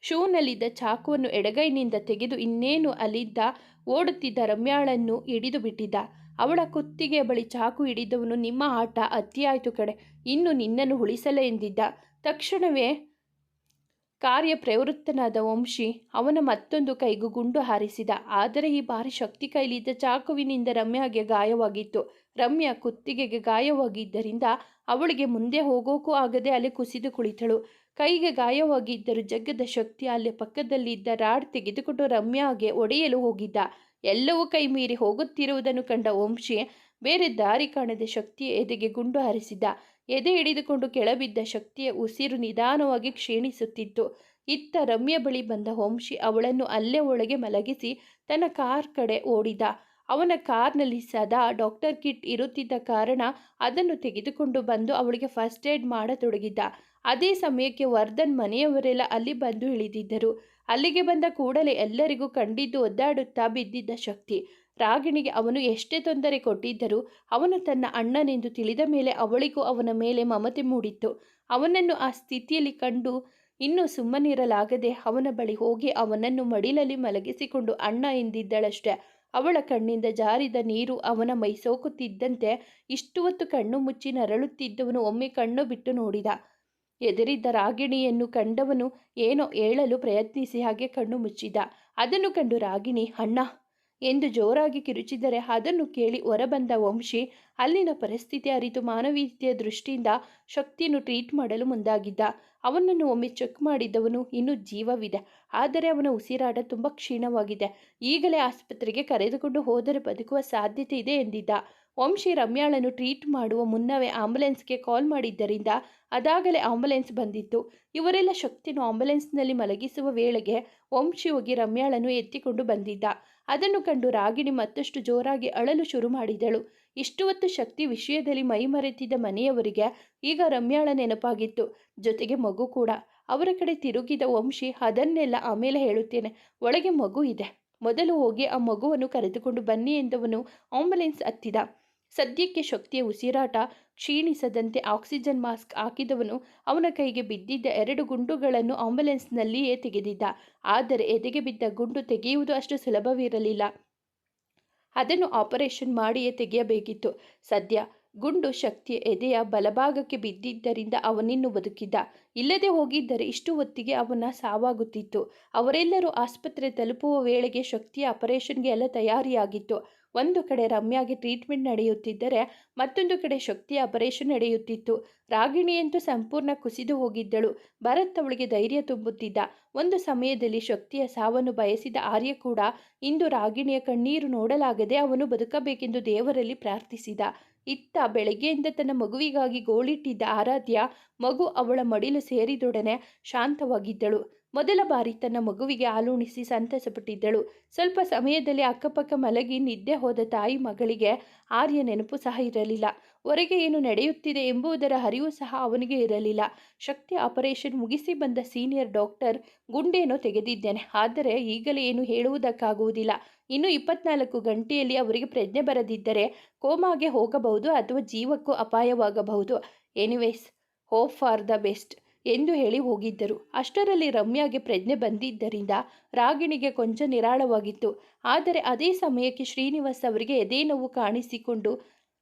ಶೂನಲ್ಲಿದ್ದ ಚಾಕುವನ್ನು ಎಡಗೈನಿಂದ ತೆಗೆದು ಇನ್ನೇನು ಅಲ್ಲಿದ್ದ ಓಡುತ್ತಿದ್ದ ರಮ್ಯಾಳನ್ನು ಹಿಡಿದು ಬಿಟ್ಟಿದ್ದ. ಅವಳ ಕುತ್ತಿಗೆಯ ಬಳಿ ಚಾಕು ಹಿಡಿದವನು, ನಿಮ್ಮ ಆಟ ಅತಿಯಾಯಿತು ಕಡೆ, ಇನ್ನು ನಿನ್ನನ್ನು ಉಳಿಸಲ್ಲ ಎಂದಿದ್ದ. ತಕ್ಷಣವೇ ಕಾರ್ಯಪ್ರವೃತ್ತನಾದ ವಂಶಿ ಅವನ ಮತ್ತೊಂದು ಕೈಗೂ ಗುಂಡು ಹಾರಿಸಿದ. ಆದರೆ ಈ ಬಾರಿ ಶಕ್ತಿ ಕೈಲಿದ್ದ ಚಾಕುವಿನಿಂದ ರಮ್ಯಾಗೆ ಗಾಯವಾಗಿತ್ತು. ರಮ್ಯಾ ಕುತ್ತಿಗೆಗೆ ಗಾಯವಾಗಿದ್ದರಿಂದ ಅವಳಿಗೆ ಮುಂದೆ ಹೋಗೋಕ್ಕೂ ಆಗದೆ ಅಲ್ಲಿ ಕುಸಿದು ಕುಳಿತಳು. ಕೈಗೆ ಗಾಯವಾಗಿದ್ದರೂ ಜಗ್ಗದ ಶಕ್ತಿ ಅಲ್ಲಿ ಪಕ್ಕದಲ್ಲಿದ್ದ ರಾಡ್ ತೆಗೆದುಕೊಂಡು ರಮ್ಯಾಗೆ ಒಡೆಯಲು ಹೋಗಿದ್ದ. ಎಲ್ಲವೂ ಕೈ ಮೀರಿ ಹೋಗುತ್ತಿರುವುದನ್ನು ಕಂಡ ವಂಶಿ ಬೇರೆ ದಾರಿ ಕಾಣದೆ ಶಕ್ತಿಯ ಎದೆಗೆ ಗುಂಡು ಹಾರಿಸಿದ್ದ. ಎದೆ ಹಿಡಿದುಕೊಂಡು ಕೆಳಬಿದ್ದ ಶಕ್ತಿಯ ಉಸಿರು ನಿಧಾನವಾಗಿ ಕ್ಷೀಣಿಸುತ್ತಿತ್ತು. ಇತ್ತ ರಮ್ಯಾ ಬಳಿ ಬಂದ ವಂಶಿ ಅವಳನ್ನು ಅಲ್ಲೇ ಒಳಗೆ ಮಲಗಿಸಿ ತನ್ನ ಕಾರ್ ಕಡೆ ಓಡಿದ. ಅವನ ಕಾರ್ನಲ್ಲಿ ಸದಾ ಡಾಕ್ಟರ್ ಕಿಟ್ ಇರುತ್ತಿದ್ದ ಕಾರಣ ಅದನ್ನು ತೆಗೆದುಕೊಂಡು ಬಂದು ಅವಳಿಗೆ ಫಸ್ಟ್ ಏಡ್ ಮಾಡತೊಡಗಿದ್ದ. ಅದೇ ಸಮಯಕ್ಕೆ ವರ್ಧನ್ ಮನೆಯವರೆಲ್ಲ ಅಲ್ಲಿ ಬಂದು ಇಳಿದಿದ್ದರು. ಅಲ್ಲಿಗೆ ಬಂದ ಕೂಡಲೇ ಎಲ್ಲರಿಗೂ ಕಂಡಿದ್ದು ಒದ್ದಾಡುತ್ತಾ ಬಿದ್ದಿದ್ದ ಶಕ್ತಿ. ರಾಗಿಣಿಗೆ ಅವನು ಎಷ್ಟೇ ತೊಂದರೆ ಕೊಟ್ಟಿದ್ದರೂ ಅವನು ತನ್ನ ಅಣ್ಣನೆಂದು ತಿಳಿದ ಮೇಲೆ ಅವಳಿಗೂ ಅವನ ಮೇಲೆ ಮಮತೆ ಮೂಡಿತ್ತು. ಅವನನ್ನು ಆ ಸ್ಥಿತಿಯಲ್ಲಿ ಕಂಡು ಇನ್ನೂ ಸುಮ್ಮನಿರಲಾಗದೆ ಅವನ ಬಳಿ ಹೋಗಿ ಅವನನ್ನು ಮಡಿಲಲ್ಲಿ ಮಲಗಿಸಿಕೊಂಡು ಅಣ್ಣ ಎಂದಿದ್ದಳಷ್ಟೆ. ಅವಳ ಕಣ್ಣಿಂದ ಜಾರಿದ ನೀರು ಅವನ ಮೈ ಸೋಕುತ್ತಿದ್ದಂತೆ ಇಷ್ಟು ಹೊತ್ತು ಕಣ್ಣು ಮುಚ್ಚಿ ನರಳುತ್ತಿದ್ದವನು ಒಮ್ಮೆ ಕಣ್ಣು ಬಿಟ್ಟು ನೋಡಿದ. ಎದುರಿದ್ದ ರಾಗಿಣಿಯನ್ನು ಕಂಡವನು ಏನೋ ಹೇಳಲು ಪ್ರಯತ್ನಿಸಿ ಹಾಗೆ ಕಣ್ಣು ಮುಚ್ಚಿದ. ಅದನ್ನು ಕಂಡು ರಾಗಿಣಿ ಅಣ್ಣ ಎಂದು ಜೋರಾಗಿ ಕಿರುಚಿದರೆ ಅದನ್ನು ಕೇಳಿ ಹೊರಬಂದ ವಂಶಿ ಅಲ್ಲಿನ ಪರಿಸ್ಥಿತಿ ಅರಿತು ಮಾನವೀಯತೆಯ ದೃಷ್ಟಿಯಿಂದ ಶಕ್ತಿಯನ್ನು ಟ್ರೀಟ್ ಮಾಡಲು ಮುಂದಾಗಿದ್ದ. ಅವನನ್ನು ಒಮ್ಮೆ ಚೆಕ್ ಮಾಡಿದವನು, ಇನ್ನೂ ಜೀವವಿದೆ, ಆದರೆ ಅವನ ಉಸಿರಾಟ ತುಂಬ ಕ್ಷೀಣವಾಗಿದೆ, ಈಗಲೇ ಆಸ್ಪತ್ರೆಗೆ ಕರೆದುಕೊಂಡು ಹೋದರೆ ಬದುಕುವ ಸಾಧ್ಯತೆ ಇದೆ ಎಂದಿದ್ದ. ವಂಶಿ ರಮ್ಯಾಳನ್ನು ಟ್ರೀಟ್ ಮಾಡುವ ಮುನ್ನವೇ ಆಂಬುಲೆನ್ಸ್ಗೆ ಕಾಲ್ ಮಾಡಿದ್ದರಿಂದ ಅದಾಗಲೇ ಆಂಬುಲೆನ್ಸ್ ಬಂದಿತ್ತು. ಇವರೆಲ್ಲ ಶಕ್ತಿಯನ್ನು ಆಂಬುಲೆನ್ಸ್ನಲ್ಲಿ ಮಲಗಿಸುವ ವೇಳೆಗೆ ವಂಶಿ ಹೋಗಿ ರಮ್ಯಾಳನ್ನು ಎತ್ತಿಕೊಂಡು ಬಂದಿದ್ದ. ಅದನ್ನು ಕಂಡು ರಾಗಿಣಿ ಮತ್ತಷ್ಟು ಜೋರಾಗಿ ಅಳಲು ಶುರು ಮಾಡಿದಳು. ಇಷ್ಟು ಹೊತ್ತು ಶಕ್ತಿ ವಿಷಯದಲ್ಲಿ ಮೈಮರೆತಿದ್ದ ಮನೆಯವರಿಗೆ ಈಗ ರಮ್ಯಾಳ ನೆನಪಾಗಿತ್ತು, ಜೊತೆಗೆ ಮಗು ಕೂಡ. ಅವರ ಕಡೆ ತಿರುಗಿದ ವಂಶಿ, ಅದನ್ನೆಲ್ಲ ಆಮೇಲೆ ಹೇಳುತ್ತೇನೆ, ಒಳಗೆ ಮಗು ಇದೆ, ಮೊದಲು ಹೋಗಿ ಆ ಮಗುವನ್ನು ಕರೆದುಕೊಂಡು ಬನ್ನಿ ಎಂದವನು ಆಂಬುಲೆನ್ಸ್ ಹತ್ತಿದ. ಸದ್ಯಕ್ಕೆ ಶಕ್ತಿಯ ಉಸಿರಾಟ ಕ್ಷೀಣಿಸದಂತೆ ಆಕ್ಸಿಜನ್ ಮಾಸ್ಕ್ ಹಾಕಿದವನು ಅವನ ಕೈಗೆ ಬಿದ್ದಿದ್ದ 2 ಗುಂಡುಗಳನ್ನು ಆಂಬುಲೆನ್ಸ್ನಲ್ಲಿಯೇ ತೆಗೆದಿದ್ದ. ಆದರೆ ಎದೆಗೆ ಬಿದ್ದ ಗುಂಡು ತೆಗೆಯುವುದು ಅಷ್ಟು ಸುಲಭವಿರಲಿಲ್ಲ. ಅದನ್ನು ಆಪರೇಷನ್ ಮಾಡಿಯೇ ತೆಗೆಯಬೇಕಿತ್ತು. ಸದ್ಯ ಗುಂಡು ಶಕ್ತಿಯ ಎದೆಯ ಬಲಭಾಗಕ್ಕೆ ಬಿದ್ದಿದ್ದರಿಂದ ಅವನಿನ್ನು ಬದುಕಿದ್ದ. ಇಲ್ಲದೆ ಹೋಗಿದ್ದರೆ ಇಷ್ಟು ಹೊತ್ತಿಗೆ ಅವನ ಸಾವಾಗುತ್ತಿತ್ತು. ಅವರೆಲ್ಲರೂ ಆಸ್ಪತ್ರೆ ತಲುಪುವ ವೇಳೆಗೆ ಶಕ್ತಿಯ ಆಪರೇಷನ್ಗೆ ಎಲ್ಲ ತಯಾರಿಯಾಗಿತ್ತು. ಒಂದು ಕಡೆ ರಮ್ಯಾಗೆ ಟ್ರೀಟ್ಮೆಂಟ್ ನಡೆಯುತ್ತಿದ್ದರೆ ಮತ್ತೊಂದು ಕಡೆ ಶಕ್ತಿಯ ಆಪರೇಷನ್ ನಡೆಯುತ್ತಿತ್ತು. ರಾಗಿಣಿಯಂತೂ ಸಂಪೂರ್ಣ ಕುಸಿದು ಹೋಗಿದ್ದಳು. ಭರತ್ ಅವಳಿಗೆ ಧೈರ್ಯ ತುಂಬುತ್ತಿದ್ದ. ಒಂದು ಸಮಯದಲ್ಲಿ ಶಕ್ತಿಯ ಸಾವನ್ನು ಬಯಸಿದ ಆರ್ಯ ಕೂಡ ಇಂದು ರಾಗಿಣಿಯ ಕಣ್ಣೀರು ನೋಡಲಾಗದೆ ಅವನು ಬದುಕಬೇಕೆಂದು ದೇವರಲ್ಲಿ ಪ್ರಾರ್ಥಿಸಿದ. ಇತ್ತ ಬೆಳಗ್ಗೆಯಿಂದ ತನ್ನ ಮಗುವಿಗಾಗಿ ಗೋಳಿಟ್ಟಿದ್ದ ಆರಾಧ್ಯ ಮಗು ಅವಳ ಮಡಿಲು ಸೇರಿದೊಡನೆ ಶಾಂತವಾಗಿದ್ದಳು. ಮೊದಲ ಬಾರಿ ತನ್ನ ಮಗುವಿಗೆ ಹಾಲುಣಿಸಿ ಸಂತಸಪಟ್ಟಿದ್ದಳು. ಸ್ವಲ್ಪ ಸಮಯದಲ್ಲಿ ಅಕ್ಕಪಕ್ಕ ಮಲಗಿ ನಿದ್ದೆ ಹೋದ ತಾಯಿ ಮಗಳಿಗೆ ಆರ್ಯ ನೆನಪು ಸಹ ಇರಲಿಲ್ಲ. ಹೊರಗೆ ಏನು ನಡೆಯುತ್ತಿದೆ ಎಂಬುದರ ಅರಿವು ಸಹ ಅವನಿಗೆ ಇರಲಿಲ್ಲ. ಶಕ್ತಿ ಆಪರೇಷನ್ ಮುಗಿಸಿ ಬಂದ ಸೀನಿಯರ್ ಡಾಕ್ಟರ್, ಗುಂಡೇನೋ ತೆಗೆದಿದ್ದೇನೆ, ಆದರೆ ಈಗಲೇ ಏನು ಹೇಳುವುದಕ್ಕಾಗುವುದಿಲ್ಲ. ಇನ್ನು 24 ಗಂಟೆಯಲ್ಲಿ ಅವರಿಗೆ ಪ್ರಜ್ಞೆ ಬರದಿದ್ದರೆ ಕೋಮಾಗೆ ಹೋಗಬಹುದು ಅಥವಾ ಜೀವಕ್ಕೂ ಅಪಾಯವಾಗಬಹುದು. Anyways, hope for the best ಎಂದು ಹೇಳಿ ಹೋಗಿದ್ದರು. ಅಷ್ಟರಲ್ಲಿ ರಮ್ಯಾಗೆ ಪ್ರಜ್ಞೆ ಬಂದಿದ್ದರಿಂದ ರಾಗಿಣಿಗೆ ಕೊಂಚ ನಿರಾಳವಾಗಿತ್ತು. ಆದರೆ ಅದೇ ಸಮಯಕ್ಕೆ ಶ್ರೀನಿವಾಸ್ ಅವರಿಗೆ ಎದೆ ನೋವು ಕಾಣಿಸಿಕೊಂಡು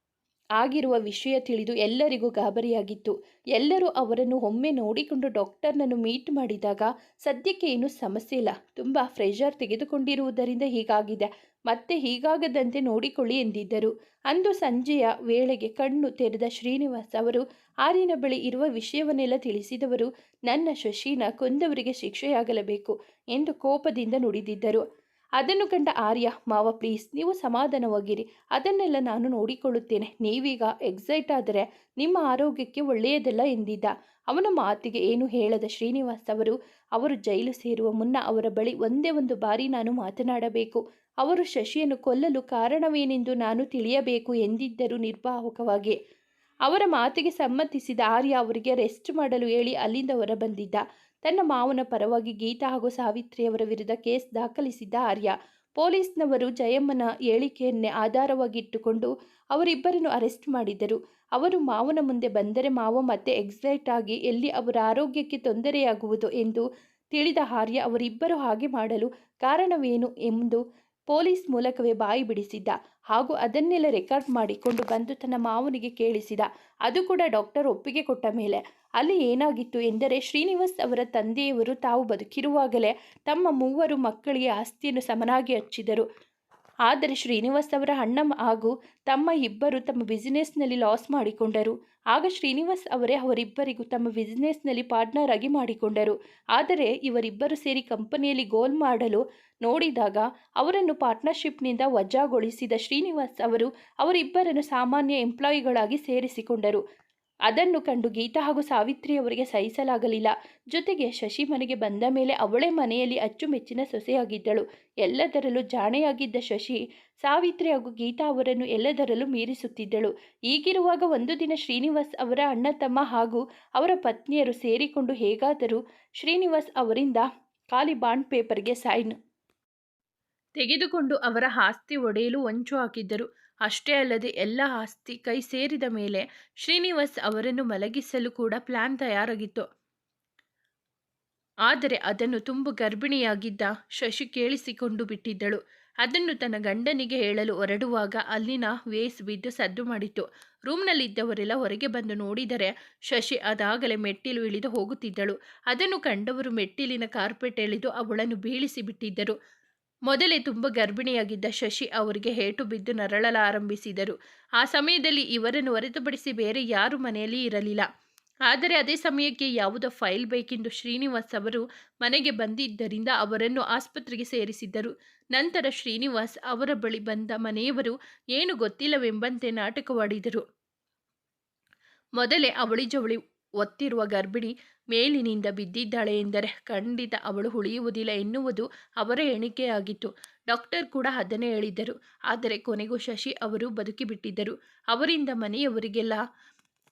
ಆಗಿರುವ ವಿಷಯ ತಿಳಿದು ಎಲ್ಲರಿಗೂ ಗಾಬರಿಯಾಗಿತ್ತು. ಎಲ್ಲರೂ ಅವರನ್ನು ಒಮ್ಮೆ ನೋಡಿಕೊಂಡು ಡಾಕ್ಟರ್ನನ್ನು ಮೀಟ್ ಮಾಡಿದಾಗ, ಸದ್ಯಕ್ಕೆ ಏನೂ ಸಮಸ್ಯೆ ಇಲ್ಲ, ತುಂಬ ಪ್ರೆಷರ್ ತೆಗೆದುಕೊಂಡಿರುವುದರಿಂದ ಹೀಗಾಗಿದೆ, ಮತ್ತೆ ಹೀಗಾಗದಂತೆ ನೋಡಿಕೊಳ್ಳಿ ಎಂದಿದ್ದರು. ಅಂದು ಸಂಜೆಯ ವೇಳೆಗೆ ಕಣ್ಣು ತೆರೆದ ಶ್ರೀನಿವಾಸ್ ಅವರು ಆರ್ಯನ ಬಳಿ ಇರುವ ವಿಷಯವನ್ನೆಲ್ಲ ತಿಳಿಸಿದವರು, ನನ್ನ ಶಶಿನ ಕೊಂದವರಿಗೆ ಶಿಕ್ಷೆಯಾಗಲೇಬೇಕು ಎಂದು ಕೋಪದಿಂದ ನುಡಿದಿದ್ದರು. ಅದನ್ನು ಕಂಡ ಆರ್ಯ, ಮಾವ ಪ್ಲೀಸ್, ನೀವು ಸಮಾಧಾನವಾಗಿರಿ, ಅದನ್ನೆಲ್ಲ ನಾನು ನೋಡಿಕೊಳ್ಳುತ್ತೇನೆ, ನೀವೀಗ ಎಕ್ಸೈಟ್ ಆದರೆ ನಿಮ್ಮ ಆರೋಗ್ಯಕ್ಕೆ ಒಳ್ಳೆಯದಲ್ಲ ಎಂದಿದ್ದ. ಅವನ ಮಾತಿಗೆ ಏನು ಹೇಳದ ಶ್ರೀನಿವಾಸ್ ಅವರು ಜೈಲು ಸೇರುವ ಮುನ್ನ ಅವರ ಬಳಿ ಒಂದೇ ಒಂದು ಬಾರಿ ನಾನು ಮಾತನಾಡಬೇಕು, ಅವರು ಶಶಿಯನ್ನು ಕೊಲ್ಲಲು ಕಾರಣವೇನೆಂದು ನಾನು ತಿಳಿಯಬೇಕು ಎಂದಿದ್ದರು ನಿರ್ಭಾವಕವಾಗಿ. ಅವರ ಮಾತಿಗೆ ಸಮ್ಮತಿಸಿದ ಆರ್ಯ ಅವರಿಗೆ ರೆಸ್ಟ್ ಮಾಡಲು ಹೇಳಿ ಅಲ್ಲಿಂದ ಹೊರಬಂದಿದ್ದ. ತನ್ನ ಮಾವನ ಪರವಾಗಿ ಗೀತಾ ಹಾಗೂ ಸಾವಿತ್ರಿಯವರ ವಿರುದ್ಧ ಕೇಸ್ ದಾಖಲಿಸಿದ್ದ ಆರ್ಯ. ಪೊಲೀಸ್ನವರು ಜಯಮ್ಮನ ಹೇಳಿಕೆಯನ್ನೇ ಆಧಾರವಾಗಿಟ್ಟುಕೊಂಡು ಅವರಿಬ್ಬರನ್ನು ಅರೆಸ್ಟ್ ಮಾಡಿದರು. ಅವರು ಮಾವನ ಮುಂದೆ ಬಂದರೆ ಮಾವ ಮತ್ತೆ ಎಕ್ಸೈಟ್ ಆಗಿ ಎಲ್ಲಿ ಅವರ ಆರೋಗ್ಯಕ್ಕೆ ತೊಂದರೆಯಾಗುವುದು ಎಂದು ತಿಳಿದ ಆರ್ಯ ಅವರಿಬ್ಬರು ಹಾಗೆ ಮಾಡಲು ಕಾರಣವೇನು ಎಂದು ಪೊಲೀಸ್ ಮೂಲಕವೇ ಬಾಯಿ ಬಿಡಿಸಿದ್ದ. ಹಾಗೂ ಅದನ್ನೆಲ್ಲ ರೆಕಾರ್ಡ್ ಮಾಡಿಕೊಂಡು ಬಂದು ತನ್ನ ಮಾವನಿಗೆ ಕೇಳಿಸಿದ. ಅದು ಕೂಡ ಡಾಕ್ಟರ್ ಒಪ್ಪಿಗೆ ಕೊಟ್ಟ ಮೇಲೆ. ಅಲ್ಲಿ ಏನಾಗಿತ್ತು ಎಂದರೆ, ಶ್ರೀನಿವಾಸ್ ಅವರ ತಂದೆಯವರು ತಾವು ಬದುಕಿರುವಾಗಲೇ ತಮ್ಮ 3 ಮಕ್ಕಳಿಗೆ ಆಸ್ತಿಯನ್ನು ಸಮನಾಗಿ ಹಂಚಿದರು. ಆದರೆ ಶ್ರೀನಿವಾಸ್ ಅವರ ಅಣ್ಣ ಹಾಗೂ ತಮ್ಮ ಇಬ್ಬರು ತಮ್ಮ ಬಿಸಿನೆಸ್ನಲ್ಲಿ ಲಾಸ್ ಮಾಡಿಕೊಂಡರು. ಆಗ ಶ್ರೀನಿವಾಸ್ ಅವರೇ ಅವರಿಬ್ಬರಿಗೂ ತಮ್ಮ ಬಿಸಿನೆಸ್ನಲ್ಲಿ ಪಾರ್ಟ್ನರ್ ಆಗಿ ಮಾಡಿಕೊಂಡರು. ಆದರೆ ಇವರಿಬ್ಬರು ಸೇರಿ ಕಂಪನಿಯಲ್ಲಿ ಗೋಲ್ ಮಾಡಲು ನೋಡಿದಾಗ ಅವರನ್ನು ಪಾರ್ಟ್ನರ್ಶಿಪ್ನಿಂದ ವಜಾಗೊಳಿಸಿದ ಶ್ರೀನಿವಾಸ್ ಅವರಿಬ್ಬರನ್ನು ಸಾಮಾನ್ಯ ಎಂಪ್ಲಾಯಿಗಳಾಗಿ ಸೇರಿಸಿಕೊಂಡರು. ಅದನ್ನು ಕಂಡು ಗೀತಾ ಹಾಗೂ ಸಾವಿತ್ರಿಯವರಿಗೆ ಸಹಿಸಲಾಗಲಿಲ್ಲ. ಜೊತೆಗೆ ಶಶಿ ಮನೆಗೆ ಬಂದ ಮೇಲೆ ಅವಳೇ ಮನೆಯಲ್ಲಿ ಅಚ್ಚುಮೆಚ್ಚಿನ ಸೊಸೆಯಾಗಿದ್ದಳು. ಎಲ್ಲದರಲ್ಲೂ ಜಾಣೆಯಾಗಿದ್ದ ಶಶಿ ಸಾವಿತ್ರಿ ಹಾಗೂ ಗೀತಾ ಅವರನ್ನು ಎಲ್ಲದರಲ್ಲೂ ಮೀರಿಸುತ್ತಿದ್ದಳು. ಹೀಗಿರುವಾಗ ಒಂದು ದಿನ ಶ್ರೀನಿವಾಸ್ ಅವರ ಅಣ್ಣ ತಮ್ಮ ಹಾಗೂ ಅವರ ಪತ್ನಿಯರು ಸೇರಿಕೊಂಡು ಹೇಗಾದರೂ ಶ್ರೀನಿವಾಸ್ ಅವರಿಂದ ಖಾಲಿ ಬಾಂಡ್ ಪೇಪರ್ಗೆ ಸೈನ್ ತೆಗೆದುಕೊಂಡು ಅವರ ಆಸ್ತಿ ಒಡೆಯಲು ಹೊಂಚು ಹಾಕಿದ್ದರು. ಅಷ್ಟೇ ಅಲ್ಲದೆ ಎಲ್ಲ ಆಸ್ತಿ ಕೈ ಸೇರಿದ ಮೇಲೆ ಶ್ರೀನಿವಾಸ್ ಅವರನ್ನು ಮಲಗಿಸಲು ಕೂಡ ಪ್ಲಾನ್ ತಯಾರಾಗಿತ್ತು. ಆದರೆ ಅದನ್ನು ತುಂಬು ಗರ್ಭಿಣಿಯಾಗಿದ್ದ ಶಶಿ ಕೇಳಿಸಿಕೊಂಡು ಬಿಟ್ಟಿದ್ದಳು. ಅದನ್ನು ತನ್ನ ಗಂಡನಿಗೆ ಹೇಳಲು ಹೊರಡುವಾಗ ಅಲ್ಲಿನ ವೇಸ್ ಬಿದ್ದು ಸದ್ದು ಮಾಡಿತ್ತು. ರೂಮ್ನಲ್ಲಿದ್ದವರೆಲ್ಲ ಹೊರಗೆ ಬಂದು ನೋಡಿದರೆ ಶಶಿ ಅದಾಗಲೇ ಮೆಟ್ಟಿಲು ಇಳಿದು ಹೋಗುತ್ತಿದ್ದಳು. ಅದನ್ನು ಕಂಡವರು ಮೆಟ್ಟಿಲಿನ ಕಾರ್ಪೆಟ್ ಎಳೆದು ಅವಳನ್ನು ಬೀಳಿಸಿ ಬಿಟ್ಟಿದ್ದರು. ಮೊದಲೇ ತುಂಬ ಗರ್ಭಿಣಿಯಾಗಿದ್ದ ಶಶಿ ಅವರಿಗೆ ಏಟು ಬಿದ್ದು ನರಳಲಾರಂಭಿಸಿದರು. ಆ ಸಮಯದಲ್ಲಿ ಇವರನ್ನು ಹೊರತುಪಡಿಸಿ ಬೇರೆ ಯಾರೂ ಮನೆಯಲ್ಲಿ ಇರಲಿಲ್ಲ. ಆದರೆ ಅದೇ ಸಮಯಕ್ಕೆ ಯಾವುದೋ ಫೈಲ್ ಬೇಕೆಂದು ಶ್ರೀನಿವಾಸ್ ಅವರು ಮನೆಗೆ ಬಂದಿದ್ದರಿಂದ ಅವರನ್ನು ಆಸ್ಪತ್ರೆಗೆ ಸೇರಿಸಿದ್ದರು. ನಂತರ ಶ್ರೀನಿವಾಸ್ ಅವರ ಬಳಿ ಬಂದ ಮನೆಯವರು ಏನು ಗೊತ್ತಿಲ್ಲವೆಂಬಂತೆ ನಾಟಕವಾಡಿದರು. ಮೊದಲೇ ಅವಳಿ ಜವಳಿ ಒತ್ತಿರುವ ಗರ್ಭಿಣಿ ಮೇಲಿನಿಂದ ಬಿದ್ದಿದ್ದಾಳೆ ಎಂದರೆ ಖಂಡಿತ ಅವಳು ಉಳಿಯುವುದಿಲ್ಲ ಎನ್ನುವುದು ಅವರ ಎಣಿಕೆಯಾಗಿತ್ತು. ಡಾಕ್ಟರ್ ಕೂಡ ಅದನ್ನೇ ಹೇಳಿದ್ದರು. ಆದರೆ ಕೊನೆಗೂ ಶಶಿ ಅವರು ಬದುಕಿಬಿಟ್ಟಿದ್ದರು. ಅವರಿಂದ ಮನೆಯವರಿಗೆಲ್ಲ